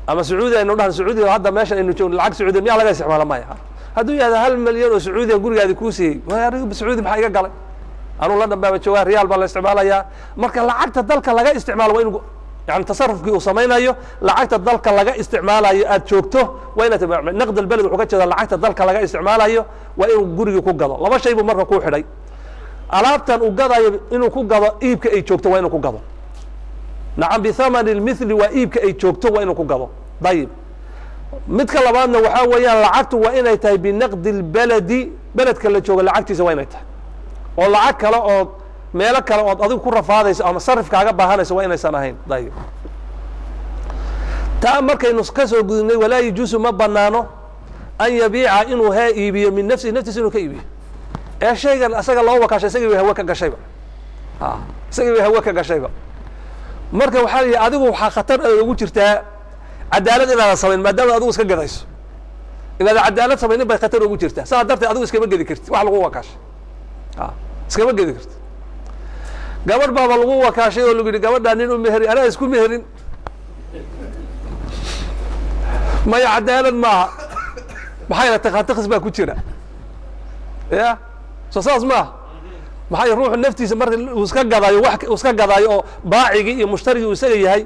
أما سعودي إنه نحن سعودي هذا ماشي إنه العق سعودي مياه لقى استعمالها ما هدو هذا هل مليون سعودي يقول هذه كوسي يا رجل بسعودي بحقيقة قال أنا لندن باب جواه ريال بالله استعمالها مركز لعقت الدلك لقى استعمال وين يعني تصرف كي وصمينا أيه لعقت الدلك لقى استعمالها أتشوكته وين تبع نقد البلد وحكت هذا لعقت الدلك لقى استعمالها أيه وين جوري يكون قضاء لما شيء بمرة كوح لي ألابتن وقضاء إنه كون قضاء إيب كأي تشوكته وين كون قضاء نعم بثمن المثل وإيب كأي تشوكته وين كون قضاء طيب متكلمنا وحاويا لعقت وين يتهي بنقد البلد بلد كلا تشوك لعقت وين يتهي oo lacag kale oo meelo kale oo adigu ku rafaadayso ama sarifkaaga baahanayso waa inaysan ahayn dayib taa markaynu ka soo gudnay walaa yajuusu ma banaano an yabiica inuu haa iibiyo min naftiisa inuu ka iibiyo ee shaygan asaga loo wakaashay isagii way hawa ka gashayba isagii way hawa ka gashayba marka waxaa la yidhi adigu waxaa khatar ugu jirtaa cadaalad inaadan samayn maadaama adigu iska gadayso inaad cadaalad samaynin bay khatar ugu jirtaa saa darteed adigu iskama gedi kartid wax lagu wakaashay iskama gedi kartid gabadh baaba lagu wakaashay oo lagu yidhi gabadhaa nin u meheri anaa isku meherin maya cadaalad maaha maxaa yala takhatakis baa ku jira ya soo saas maaha maxaa ruuxu naftiisa marka uu iska gadaayo wax iska gadaayo oo baacigii iyo mushtarigii uu isaga yahay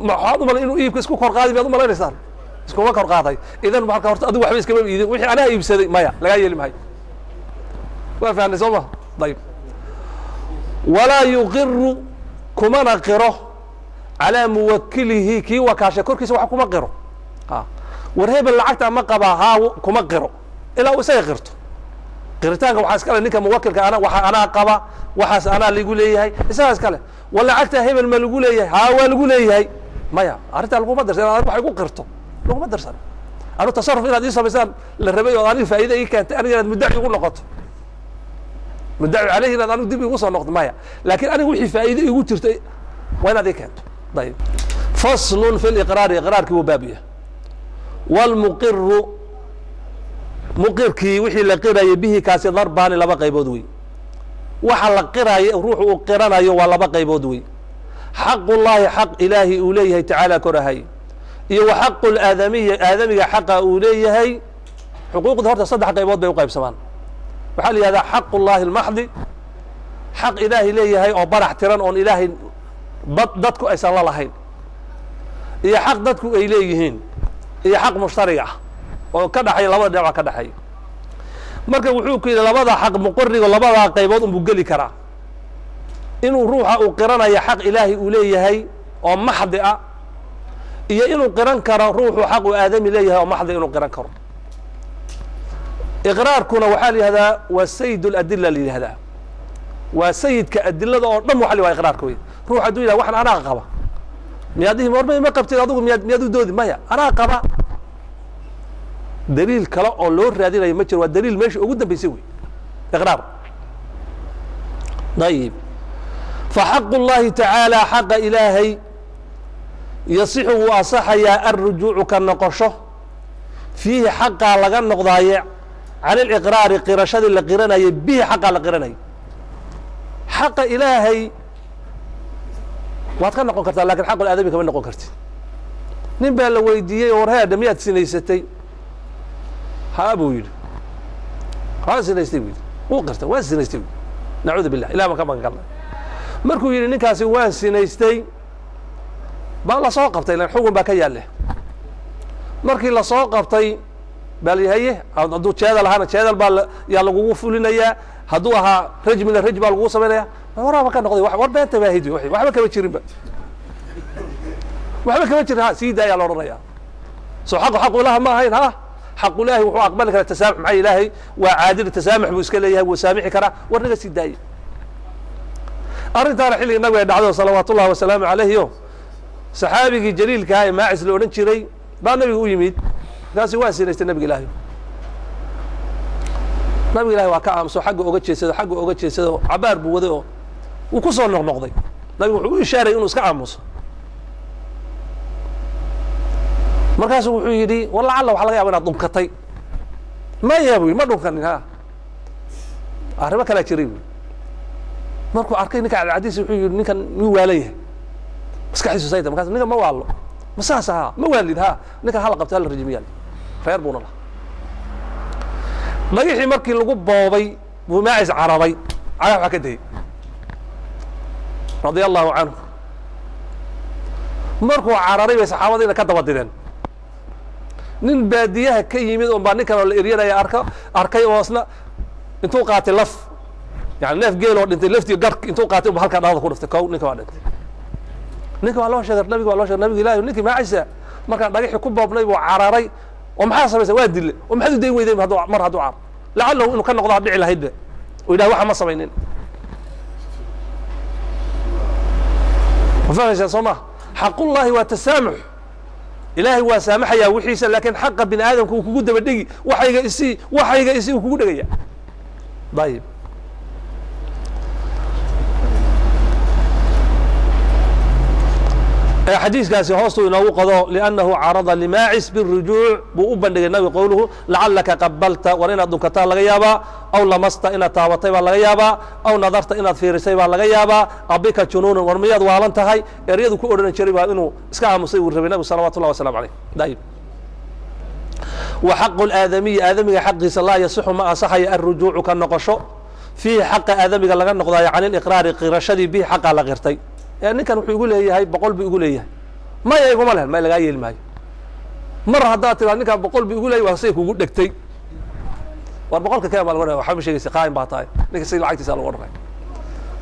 maxaad u malay inuu iibka isku kor qaadi baad u malaynaysaan iskuma kor qaaday idan marka horta adigu waxba iskama iidin wixii anaa iibsaday maya lagaa yeeli maayo وافهم سوما طيب ولا يقر كما نقره على موكله كي وكاشه كركيس waxa kuma qiro warheeb lacagta ma qaba haa kuma qiro ila uu sayqirto qiritaanka waxa iska ninka muwakkilka ana qaba waxaas ana ligu leeyahay isaas kale wala lacagta hebel ma ligu leeyahay haa waa ligu leeyahay maya arinta lagu madarsan waxa igu qirto lagu madarsan anu tasarruf inaad isabaysan la rabay oo ani faa'iido ay keentay aniga muddaci ugu noqoto مدعي عليه إن أنا دبي وصل نقطة مايا لكن أنا وحي فائدة يقول ترتي وين هذيك أنت طيب فصل في الإقرار إقرار كي وبابية والمقر مقر كي وحي لقرا به كاس ضربان لبقى يبودوي وحل قرا روح وقرنا يو ولا بقى يبودوي حق الله حق إلهي أوليه تعالى كرهي وحق الآدمية حق أوليه حقوق ظهرت صدح قيبات بيوقع بسمان وحالي هذا حق الله المحض حق إلهي ليه أو برح تران أون إلهي ضدكو أيسا الله لهين إيا حق ضدكو إليهين إيا حق مشترية وكدحي لبدا دعوة كدحي marka wuxuu ku yiri labada xaq muqarriga labada qaybood uu gali kara inuu ruuxa uu qiranaya xaq ilaahi uu leeyahay oo maxdi ah iyo inuu qiran karo ruuxu xaq uu aadami leeyahay oo maxdi inuu qiran karo iqraarkuna waxa la yiraahdaa waa sayyidul adilla li yiraahdaa waa sayidka adillada oo dhan waxa la yiraahdaa iqraarka way ruuxa haduu yiraahdo waxan anaa qaba miyadii ma qabtid adigu miyad u doodi maya anaa qaba دليل كلا أو لور رادين يمشي والدليل ماشي وجودا بيسوي إقرار. طيب فحق الله تعالى حق إلهي يصح وأصح يا الرجوع كالنقشه فيه حق على جن ضايع عن الإقرار قرشاد اللي قرنا يبيه حق على قرنا حق إلهي واتكلم نقول كرت لكن حق الآدمي كمان نقول كرت نبى لو يديه ورها دميات سنة ستي هابويل هذا نستوي وقفت وين نستوي نعوذ بالله إلى ما كمان قال مركو يري نكاسي وين سنستي بالله سوقفتي لان حكم باكيا له مركي لا سوقفتي بالي هي هادو جيدا لهانا جيدا با يا لغو فولينيا هادو اها رجم من الرجم لغو سمينيا ورا ما كان نقضي war beenta baahidi waxba kama jirin ba waxba kama jirin ha siida ya la oranaya soo xaq ilaha ma ahayn ha حق الله وحو أقبل كرا التسامح مع إلهي وعادل التسامح بوسكال إياه وسامحي كرا ورنقا سيداي أرنتا رحيلي النبي يدعوه صلوات الله وسلامه عليه يوم صحابي جليل كاي ماعز لورنشري با النبي هو يميد ناسي واسي نيست النبي إلهي نبي إلهي وكا أمسو حقه أوغتشي سيدو عبار بوذيو وكسو النقضي نبي وحو إشارة يونس كعاموس markaas wuxuu yiri walla alla waxa laga yaabaa inaad dhumkatay ma yaabay ma dhumkanin ha arrimo kala jiray markuu arkay ninka cadiis wuxuu yiri ninkan wuu waalayahay maskaxdiisu sayda markaas ninka ma waalo masaasa ma waalid ha ninka hal qabta hal rajmiyaan reer buuna la magixii markii lagu boobay buu maacis cararay cagax waxa ka day radiyallahu anhu markuu cararay bay saxaabadiina ka daba dideen nin baadiyaha ka yimid oo baa ninkan la eryanaya arkay oo asna intuu qaatay laf yani neef geel oo dhintay laftii gark intuu qaatay oo halka dhaawada ku dhiftay kow ninka waa dhintay ninka waa loo sheegay nabiga ilaahay ninka maacisa marka dhagaxi ku boobnay buu cararay oo maxaa sameeyay waa dil oo maxaa day weeday mar haduu car la'allahu inuu ka noqdo dhici lahayd oo ilaahay waxa ma sameeynin وفاهم سوما حق الله وتسامح إلهي وسامح يا وحيسا لكن حق بن آدم كوكو دبا دغي وحيغا اسي كوكو دغيا طيب حديث قاسي هوستو انه قضاء لانه عرض لماعز بالرجوع بوبندغ النبي قوله لعلك قبلت ورنا دكتا لغا يابا او لمست ان تاوتي با لغا يابا او نظرت ان فيرسي با لغا يابا ابيك جنون ورمياد والنتahay eriyadu ku oran jiray baa inuu iska aamusay uu rabay nabi sallallahu alayhi wasallam alayhi dayib وحق آدمي حق الله يصح ما أصح الرجوع كالنقشو في حق آدمي لغا نقضايا عن الإقرار قرشدي به حق على غيرتي يعني كان يقول لي هاي بقول بيقول لي ما يقول لها ما لغا يلماي مره هدات انك بقول بيقول لي واسيك ugu dhigtay war boqolka ka bal waxa ma sheegay qaayn baa tahay ninka si lacagtiisa la waray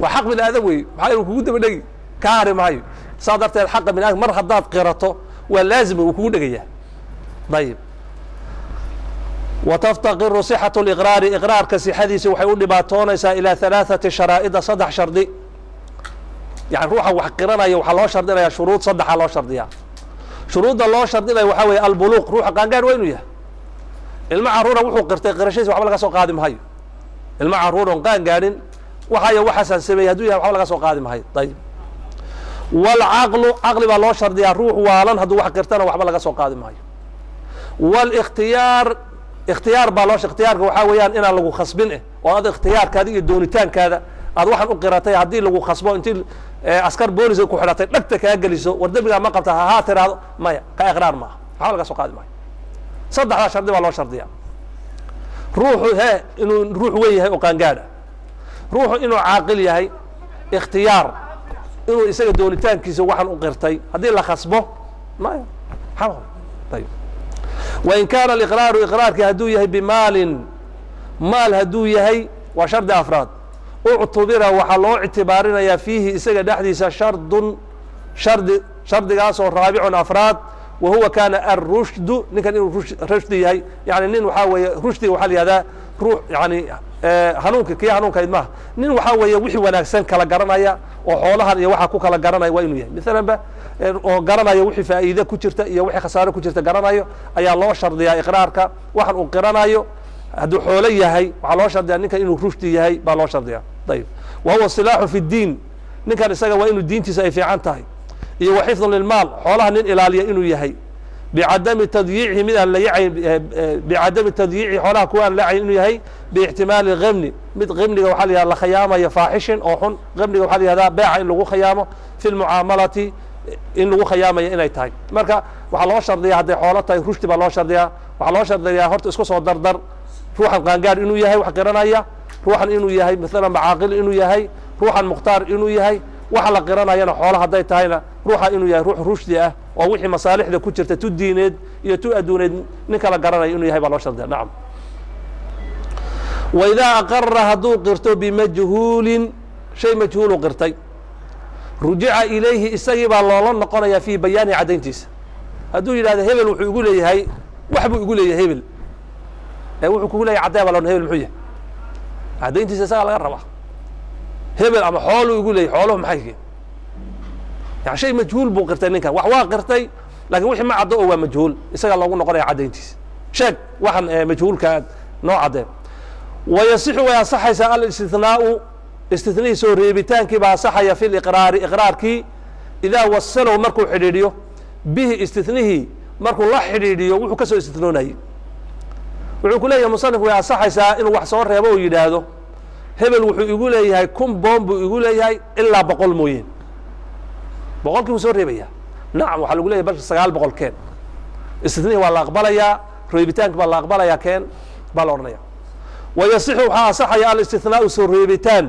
wa xaq bil aadam way maxay kugu daba dhigi kaari maayo saadartay xaq min mar hadaad qirato waa laazim uu kugu dhigaya طيب وتفتقر صحة الإقرار إقرار كصحته waxay u dhibaatoonaysaa ila 3 sharaa'id صدح shardi يعني روحه وحقرنا يوحى الله شرطنا يا شروط صدح الله شرطيا شروط الله شرطنا وحوي البلوغ روح قانقان وينو يا المعرورة وحو قرتي قرشيس وحبا لغا سو قادم هاي المعرورة قانقان وحايا وحسن سمي هدويا وحبا لغا سو قادم هاي طيب والعقل عقل با الله شرطيا روح والان هدو وح قرتنا وحبا لغا سو قادم هاي والاختيار اختيار با الله اختيار وحا ويان ان لغو خصبين وهذا اختيار كادي دونيتان كذا هذا waxaan u qiratay hadii lagu khasbo intii askar boolis ku xidhatay dhagta kaa geliso war dembigaa ma qabta ha tiraahdo maya ka iqraar maaha waxba laga soo qaadi maayo saddexdaa shardi baa loo shardiyaa ruuxu inuu ruux weyn yahay oo qaangaadha ruuxu inuu caaqil yahay ikhtiyaar inuu isaga doonitaankiisa waxaan u qirtay haddii la khasbo maya ayib wain kaana aliqraaru iqraarkii hadduu yahay bimaalin maal hadduu yahay waa shardi afraad uctubira waxaa loo ictibaarinayaa fiihi isaga dhexdiisa shardigaasoo raabicun afraad wa huwa kaana arushdu ninkan inuu rushdi yahay yani nin waxaa weeye rushdiga waxaa la yihahdaa ruux yani hanuunka kii hanuunkayd maaha nin waxaa weeye wixii wanaagsan kala garanaya oo xoolahan iyo waxa ku kala garanaya waa inuu yahay maalan ba oo garanayo wixii faa'iide ku jirta iyo wixii khasaare ku jirta garanayo ayaa loo shardiyaa iqraarka waxan uu qiranayo hadduu xoolo yahay waxaa loo shardiyaa ninkan inuu rushdi yahay baa loo shardiyaa ayib wa huwa silaaxu fi ddiin ninkan isaga waa inuu diintiisa ay fiican tahay iyo wa xifdun lilmaal xoolaha nin ilaaliya inuu yahay bicadami tadyiicihi mid aan la yacayn bicadami tadyiici xoolaha kuwa aan la yacayn inuu yahay biixtimaali khamni mid khamniga waxaa la yihahda la khayaamayo faaxishin oo xun khamniga waxaa la yihahdaa beeca in lagu khayaamo fi lmucaamalati in lagu khayaamayo inay tahay marka waxaa loo shardiyaa hadday xoolo tahay rushdi baa loo shardiyaa waxaa loo shardiyaa horta isku soo dardar ruuxan qaangaar inuu yahay wax qiranaya ruuxan inuu yahay maalan macaaqil inuu yahay ruuxan mukhtaar inuu yahay waxa la qiranayana xoolo hadday tahayna ruuxa inuu yahay ruux rushdi ah oo wixii masaalixda ku jirta tu diineed iyo tu adduuneed ninka la garanaya inuu yahay baa loo shardiya nacam waidaa aqara hadduu qirto bimajhuulin shay majhuulu qirtay rujica ilayhi isagii baa loola noqonayaa fii bayaani caddayntiisa hadduu yidhahdo hebel wuxuu igu leeyahay wax buu igu leeyahay hebel wuxuu kugu leeyahay caddee baa hebel muxuu yahay caddayntiisa isagaa laga rabaa hebel ama xooluu igu leeyahay xooluhu maxay yihiin yani shay majhuul buu qirtay ninkan wax waa qirtay lakin wixii ma caddo oo waa majhuul isagaa loogu noqonaya caddayntiisa sheeg waxan majhuulka noo caddeen wayasixu way ansaxaysaa alistinaau istitnihii soo reebitaankii baa ansaxaya fi liqraari iqraarkii idaa wasalow markuu xidhiidhiyo bihi istitnihii markuu la xidhiidhiyo wuxuu ka soo istitnoonayay wuxuu ku leeyahay musanifku way ansaxaysaa inuu wax soo reebo oo yidhaahdo hebel wuxuu igu leeyahay kun boon buu igu leeyahay ilaa 100 mooyeen 100kii wuu soo reebaya nacam waxaa lagu leeyahay balka 900 keen istitnihii waa la aqbalayaa reebitaanki baa la aqbalayaa keen baa la odhanaya wayasixu waxaa ansaxaya alistinaau soo reebitaan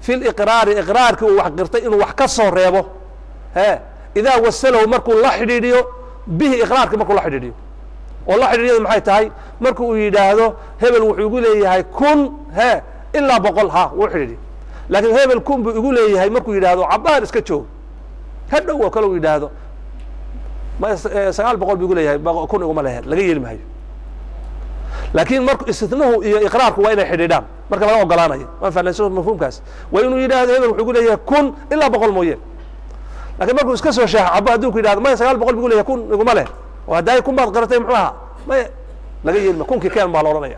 fi liqraari iqraarkii uu wax qirtay inuu wax ka soo reebo idaa wasalow markuu la xidhiidhiyo bihi iqraarkii markuu la xidhiidhiyo oo la xidhiidhiyadu maxay tahay marku uu yidhaahdo hebel wuxuu igu leeyahay kun ilaa 100 wuu xidhiidhiyo laakiin hebel kun buu igu leeyahay markuu yidhaahdo cabaar iska joog hadhow oo kale uu yidhaahdo 900 buu igu leeyahay kun iguma leeyahay laga yeeli maayo laakiin marku istithnuhu iyo iqraarku waa inay xidhiidhaan marka laga ogolaanayo waan fahnayso mafhuumkaas waa inuu yidhaahdo hebel wuxuu igu leeyahay kun ilaa 100 mooyeen laakiin markuu iska soo sheexo cabo hadduu ku yidhahdo maya 900 buu igu leeyahay kun iguma leh oo haddaay kun baad qaratay muxuu ahaa maya laga yeeli ma kunkii keen baa la odhanaya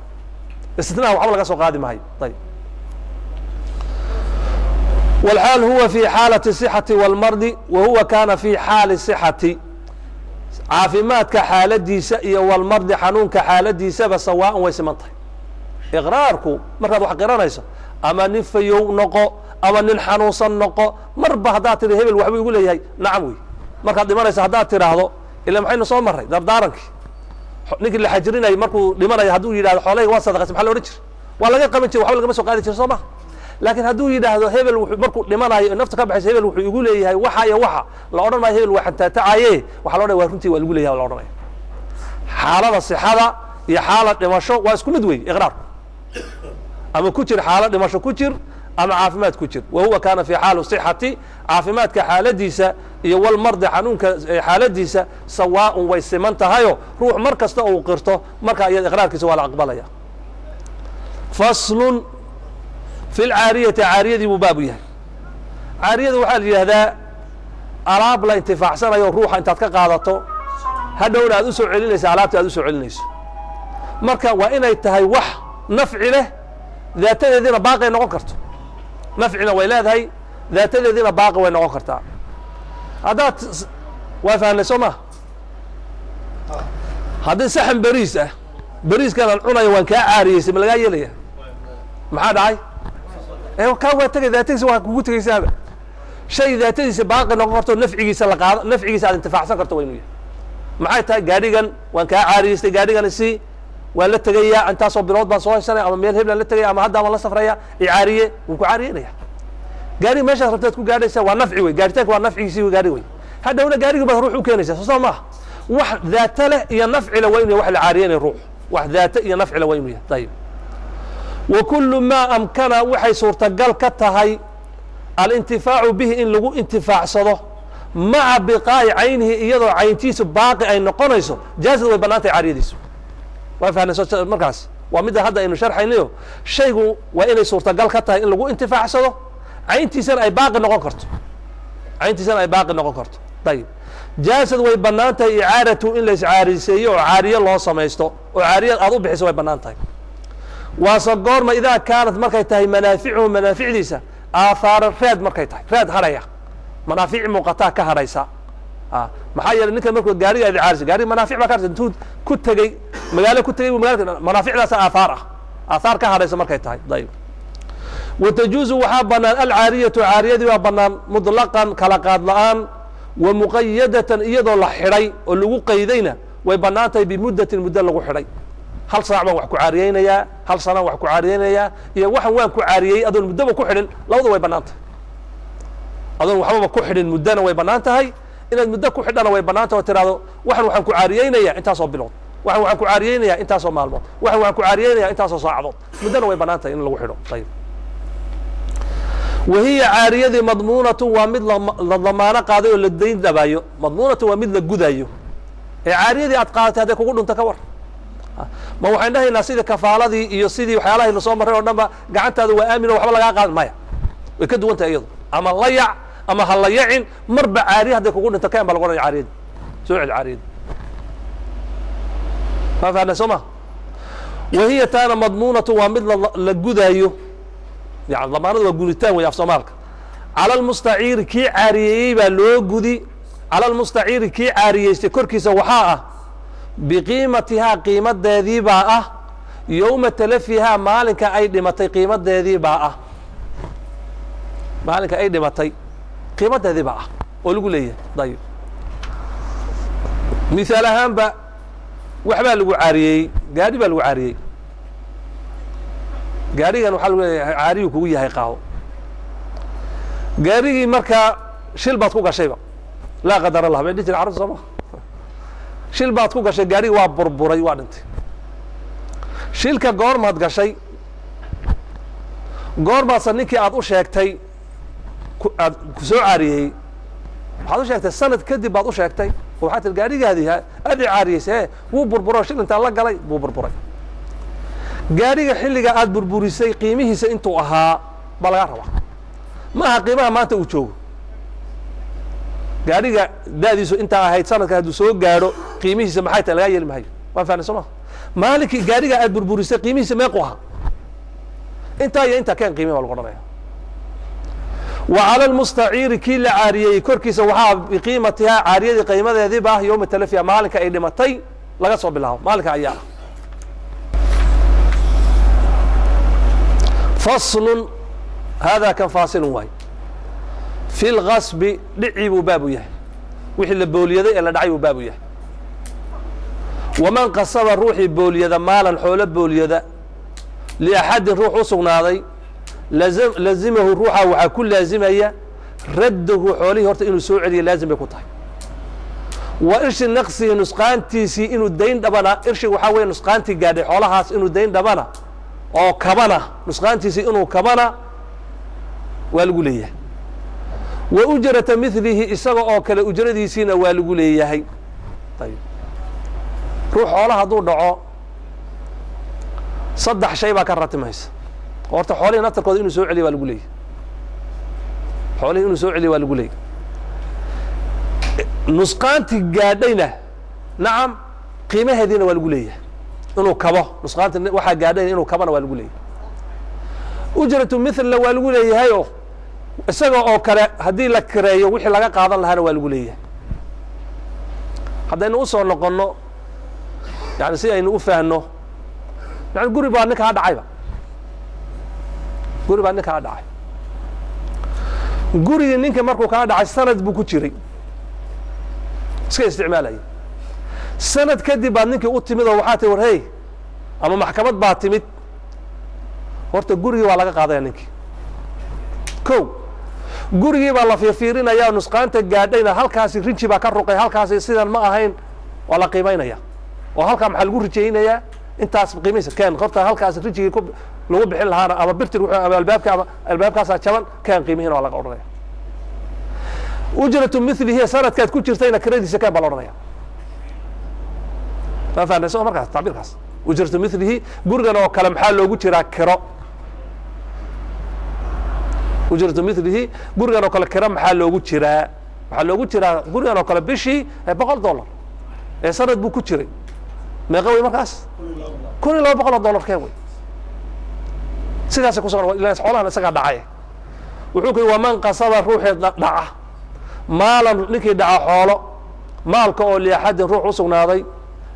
istithnaha waxba laga soo qaadi maayo ayib والحال هو في حالة الصحة والمرض وهو كان في حال الصحة caafimaadka xaaladiisa iyo walmardi xanuunka xaaladiisaba sawaan way siman tahay iqraarku markaad wax qiranayso ama nin fayow noqo ama nin xanuunsan noqo marba haddaad tiri hebel waxbuu igu leeyahay nacam wey markaad dhimanayso haddaad tidhaahdo ila maxaynu soo marray dardaarankii ninkii la xajirinayay markuu dhimanayo hadduu yidhahdo xoolahayga waa sadaqaysa maxaa la odhan jira waa laga qaban jira waxba lagama soo qaadi jira soo maha laakiin hadduu yidhaahdo hebel markuu dhimanayo nafta ka baxaysa hebel wuxuu igu leeyahay waxa iyo waxa la odhan maayo hebel waa xantaatacaye waxa la odhanaya waa runtii waa lagu leeyahay la odhanaya xaalada sixada iyo xaalad dhimasho waa isku mid wey iqraarku ama ku jir xaalad dhimasho ku jir ama caafimaad ku jir wahuwa kaana fi xaali sixati caafimaadka xaaladiisa iyo walmardi xanuunka xaaladiisa sawaaun way siman tahayo ruux mar kasta uu qirto marka iyada iqraarkiisa waa la aqbalaya faslun في العاaryةi caariyadii buu baabu yahay caariyada waxaa la yidhahdaa alaab la intifaacsanayo ruuxa intaad ka qaadato hadhowna aad usoo celinayso alaabta aad usoo celinayso marka waa inay tahay wax nafci leh daatadeediina baaqay noqon karto nafcina way leedahay daatadeediina baaqi way noqon kartaa haddaad waa fahnay soo maha haddii saxan beriis ah beriiskan aan cunayo waan kaa caariyeysay ma lagaa yeelaya maxaa dhacay kaa waa tegay daatadiisa waa kugu tegaysaaba shay daatadiisa baaqi noqon karto nafcigiisa la qaado nafcigiisa aad intifaacsan karto waa inuu yahay maxay tahay gaadhigan waan kaa caariyeystay gaadhigan si waan la tegayaa intaasoo bilood baan soo haysanaya ama meel heblan la tegaya ama hadda waan la safraya icaariye wuu ku caariyeynaya gaadhiga meeshaas rabtaad ku gaadhaysaa waa nafci wey gaaritaanka waa nafcigiisii wey gaadhi wey hadhowna gaadhigi baad ruux u keenaysaa soo maaha wax daata leh iyo nafci leh waa inuu wax la caariyeynaya ruux wax daata iyo nafci leh waa inuu yahay ayib wa kullu maa amkana waxay suurtagal ka tahay alintifaacu bihi in lagu intifaacsado maca biqaa'i caynihi iyadoo cayntiisu baaqi ay noqonayso jaazad way bannaan tahay caariyadiisu waa fahnay markaas waa midda hadda aynu sharxaynayo shaygu waa inay suurtagal ka tahay in lagu intifaacsado cayntiisana ay baaqi noqon karto cayntiisana ay baaqi noqon karto ayib jaazad way bannaan tahay icaaratu in la iscaariseeyo oo caariye loo samaysto oo caariya aad u bixiso way bannaan tahay waase goorma idaa kaanat markay tahay manaaficuhu manaaficdiisa aathaara raad markay tahay raad hadhaya manaafic muuqataa ka hadhaysa maxaa yeelay ninkan markuu gaariga aad caarisa gaariga manaafic baa ka hadhaysa intuu ku tegey magaalo ku tegey magaalada manaaficdaasa aathaar ka hadhaysa markay tahay ayib watajuuzu waxaa bannaan alcaariyatu caariyadii waa bannaan mutlaqan kala qaad la-aan wa muqayadatan iyadoo la xidhay oo lagu qaydayna way bannaan tahay bimuddatin muddo lagu xidhay hal saac baan wax ku caariyeynayaa hal sanaan wax ku caariyeynayaa iyo waxan waan ku caariyey adoon muddaba ku xidhin labada way bannaan tahay adoon waxbaba ku xidhin muddana way bannaan tahay inaad muddo ku xidhana way bannaan tahay oo tiraahdo waxan waxaan ku caariyeynayaa intaasoo bilood waxan waxaan ku caariyeynayaa intaasoo maalmood waxan waxaan ku caariyeynayaa intaasoo saacadood muddana way bannaan tahay in lagu xidho ayib wahiya caariyadii madmuunatu waa mid la damaano qaaday oo la dayn dhabaayo madmuunatu waa mid la gudayo ee caariyadii aad qaadatay hadday kugu dhunto ka war ma waxaan dhahaynaa sidii kafaaladii iyo sidii waxyaalahaynu soo marray oo dhan ba gacantaada waa aamin oo waxba lagaa qaadan maya way ka duwan tahay iyadu ama la yac ama ha la yacin marba caariya hadday kugu dhinto kaan baa lagu odhanaya caariyadii soo celi caariyadii ma fahnay soo ma wahiya taana madmuunatu waa mid la gudaayo yani damaanada waa guditaan wey af soomaalka cala almustaciiri kii caariyeeyey baa loo gudi cala almustaciiri kii caariyeystay korkiisa waxaa ah biqiimatihaa qiimadeedii baa ah yowma talafihaa maalinka ay dhimatay qiimadeedii baa ah maalinka ay dhimatay qiimadeedii baa ah oo lagu leeyahay ayib mihaal ahaanba waxbaa lagu caariyeeyey gaadhi baa lagu caariyey gaadhigan waxaa lagu leeyahay caariyuu kugu yahay qaado gaadhigii markaa shil baad ku gashayba laa qadar allah bay dhihi jira carabta sooma shil baad ku gashay gaadhigi waa burburay waa dhintay shilka goormaad gashay goormaadsa ninkii aad u sheegtay aad ku soo caariyey waxaad u sheegtay sanad kadib baad u sheegtay oo waxaad tir gaadhigaadii aad i caariyeysay wuu burburo shil intaan la galay buu burburay gaadhiga xilliga aad burburisay qiimihiisa intuu ahaa baa lagaa rabaa ma aha qiimaha maanta uu joogo gaadhiga da'diisu intaa ahayd sanadka hadduu soo gaadho qiimihiisa maxay tahay lagaa yeeli mahayo waan fahnay soo ma maalinkii gaadhiga aad burburisay qiimihiisa meequ ahaa intaa iyo intaa keen qiimi baa lagu odhanaya wa cala almustaciiri kii la caariyey korkiisa waxaa biqiimatihaa caariyadii qiimadeediiba ah yowma talafiha maalinka ay dhimatay laga soo bilaabo maalinka ayaa ah faslun haadaa kan faasilun waay fi lgasbi dhicii buu baabu yahay wixii la booliyaday ee la dhacay buu baabu yahay waman qasaba ruuxii booliyada maalan xoolo booliyada liaxadin ruux u sugnaaday lazimahu ruuxa waxaa ku laazimaya raddahu xoolihii horta inuu soo celiya laazim bay ku tahay wa irshi naqsihi nusqaantiisii inuu dayn dhabana irshiga waxaa weeye nusqaantii gaadhay xoolahaas inuu dayn dhabana oo kabana nusqaantiisii inuu kabana waa lagu leeyahay wa ujrata milihi isaga oo kale ujradiisiina waa lagu leeyahay ayib ruux xoolaha hadduu dhaco saddex shay baa ka ratimaysa horta xoolihii naftarkooda inuu soo celiya waa lagu leeyahay xoolihii inuu soo celiya waa lagu leeyahay nusqaantii gaadhayna nacam qiimaheediina waa lagu leeyahay inuu kabo nusqaanta waxaa gaadhayna inuu kabana waa lagu leeyahay ujratu milna waa lagu leeyahay oo isaga oo kale haddii la kireeyo wixii laga qaadan lahaana waa lagu leeyahay haddaynu usoo noqonno yani si aynu u fahanno yani guri baa ninkaa dhacayba guri baa ninkaa dhacay gurigii ninka markuu kaa dhacay sanad buu ku jiray iska isticmaalaya sanad kadib baad ninkii u timid oo waxaa tii war hey ama maxkamad baa timid horta gurigii waa laga qaadaya ninkii kow gurigii baa la fiirfiirinaya nusqaanta gaadhayna halkaasi rinji baa ka ruqay halkaasi sidan ma ahayn waa la qiimaynaya oo halkaa maxaa lagu rijaynayaa intaas qiimaysa keen horta halkaas rijigii lagu bixin lahaana ama birtir ama albaabkaasaa jaban keen qiimihiina waa laga odhanaya ujratu milihi sanadkaad ku jirtayna kiradiisa keen baa la odhanaya ma fahanayso markaas tacbiirkaas ujratu milihi gurigan oo kale maxaa loogu jiraa kiro ujratu milihi gurigan oo kale kiro maxaa loogu jiraa gurigan oo kale bishii $100 ee sanad buu ku jiray meeqa wey markaas $1,200 keen wey sidaasay ku soo ilaa xoolahan isagaa dhacay wuxuu ku yidhi waman qasada ruuxii dhaca maalan ninkii dhaca xoolo maalka oo liaxadin ruux u sugnaaday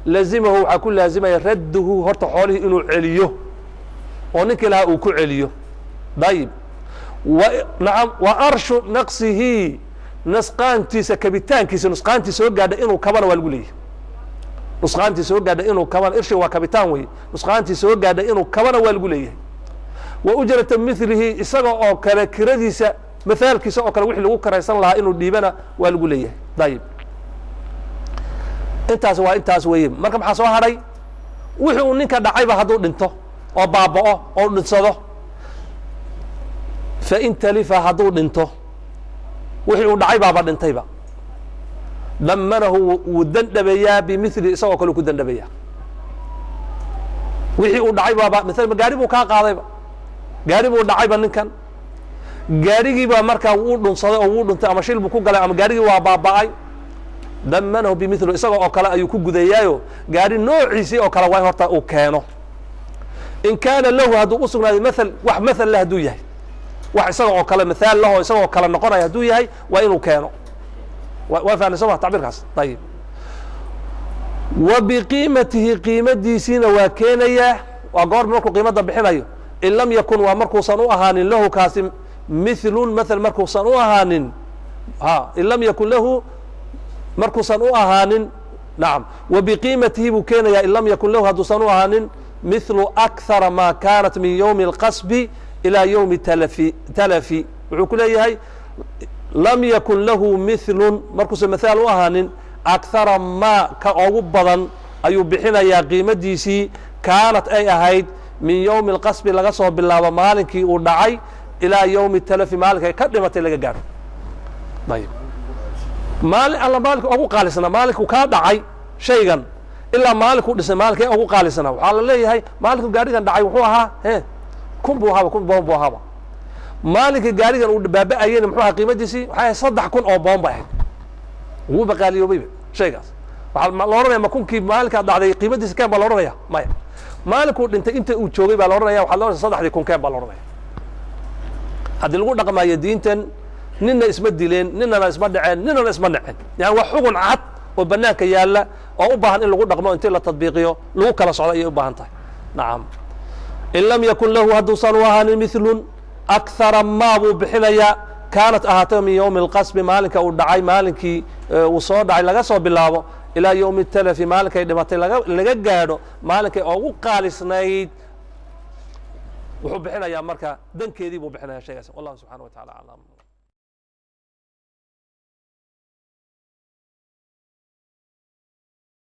lazimahu waxaa ku laazimaya radduhu horta xoolihii inuu celiyo oo ninkii lahaa uu ku celiyo dayib nacam wa arshu naqsihi nusqaantiisa kabitaankiisa nusqaantii soo gaadha inuu kabana waa lagu leeyahay nusqaantii soo gaadha inuu kabana irshiga waa kabitaan wey nusqaantii soo gaadha inuu kabana waa lagu leeyahay wa ujrata milihi isaga oo kale kiradiisa mithaalkiisa oo kale wixii lagu karaysan lahaa inuu dhiibana waa lagu leeyahay dayib intaas waa intaas weeye marka maxaa soo hadhay wixii uu ninka dhacayba hadduu dhinto oo baaba'o oo dhinsado fain talifa hadduu dhinto wixii uu dhacay baaba dhintayba damanahu wuu dandhabayaa bimili isagoo kale ku dandhabayaa wixii uu dhacay baaba maala gaari buu kaa qaadayba gaari buu dhacayba ninkan gaarigiibaa markaa wuu dhunsaday oo wuu dhuntay ama shil buu ku galay ama gaarigii waa baaba'ay damanahu bimili isagoo oo kale ayuu ku gudayaayo gaari noociisii oo kale waa in horta uu keeno in kaana lahu hadduu u sugnaaday maal wax maal leh hadduu yahay wax isaga oo kale mithaal lahoo isagoo kale noqonaya hadduu yahay waa inuu keeno waa fahnay soo ma tacbiirkaas ayib wa biqiimatihi qiimadiisiina waa keenayaa waa goor markuu qiimada bixinayo in lam yakun waa markuusan u ahaanin lahu kaasi milun maal markuusan u ahaanin in lam yakun lahu markuusan u ahaanin nacam wa biqiimatihi buu keenayaa in lam yakun lahu hadduusan u ahaanin mithlu akthara ma kanat min yawmi اlqasbi ilى yawmi talafi wuxuu ku leeyahay lam yakun lahu milun markuusan mithaal u ahaanin akthara ma ka ugu badan ayuu bixinayaa qiimadiisii kaanat ay ahayd min yawmi اlqasbi laga soo bilaabo maalinkii uu dhacay ilaa yawmi talafi maalinkay ka dhimatay laga gaadho ayib maalin alla maalinka ugu qaalisnaa maalinkuu kaa dhacay shaygan ilaa maalinkuu dhisay maalinkay ugu qaalisnaa waxaa la leeyahay maalinku gaarigan dhacay wuxuu ahaa kun buu ahaaba kun boon buu ahaaba maalinka gaarigan uu baaba'ayena muxuu ahaa qiimadiisii waxay ahayd 3,000 oo boon bay ahayd wuu baqaaliyoobayba shaygaas waxaa la odhanaya ma kunkii maalinkaa dhacday qiimadiisa keen baa la odhanaya maya maalinkuu dhintay inta uu joogay baa la odhanaya waxaa la odhanaya 3,000 kun keen baa la odhanaya haddii lagu dhaqmaayo diintan nina isma dileen ninana isma dhaceen ninana isma dhaceen yani waa xugun cad oo banaanka yaalla oo u baahan in lagu dhaqmo intii la tadbiiqiyo lagu kala socdo ayay u baahan tahay nacam in lam yakun lahu hadduusan u ahaanin milun akthara maa buu bixinayaa kaanat ahaatay min yawmi اlqasbi maalinka uu dhacay maalinkii uu soo dhacay laga soo bilaabo ilaa yawmi talafi maalinkay dhimatay laga gaadho maalinkay ugu qaalisnayd wuxuu bixinayaa marka dankeedii buu bixinaya shaygaas wallahu subxanaه wa taعala aclam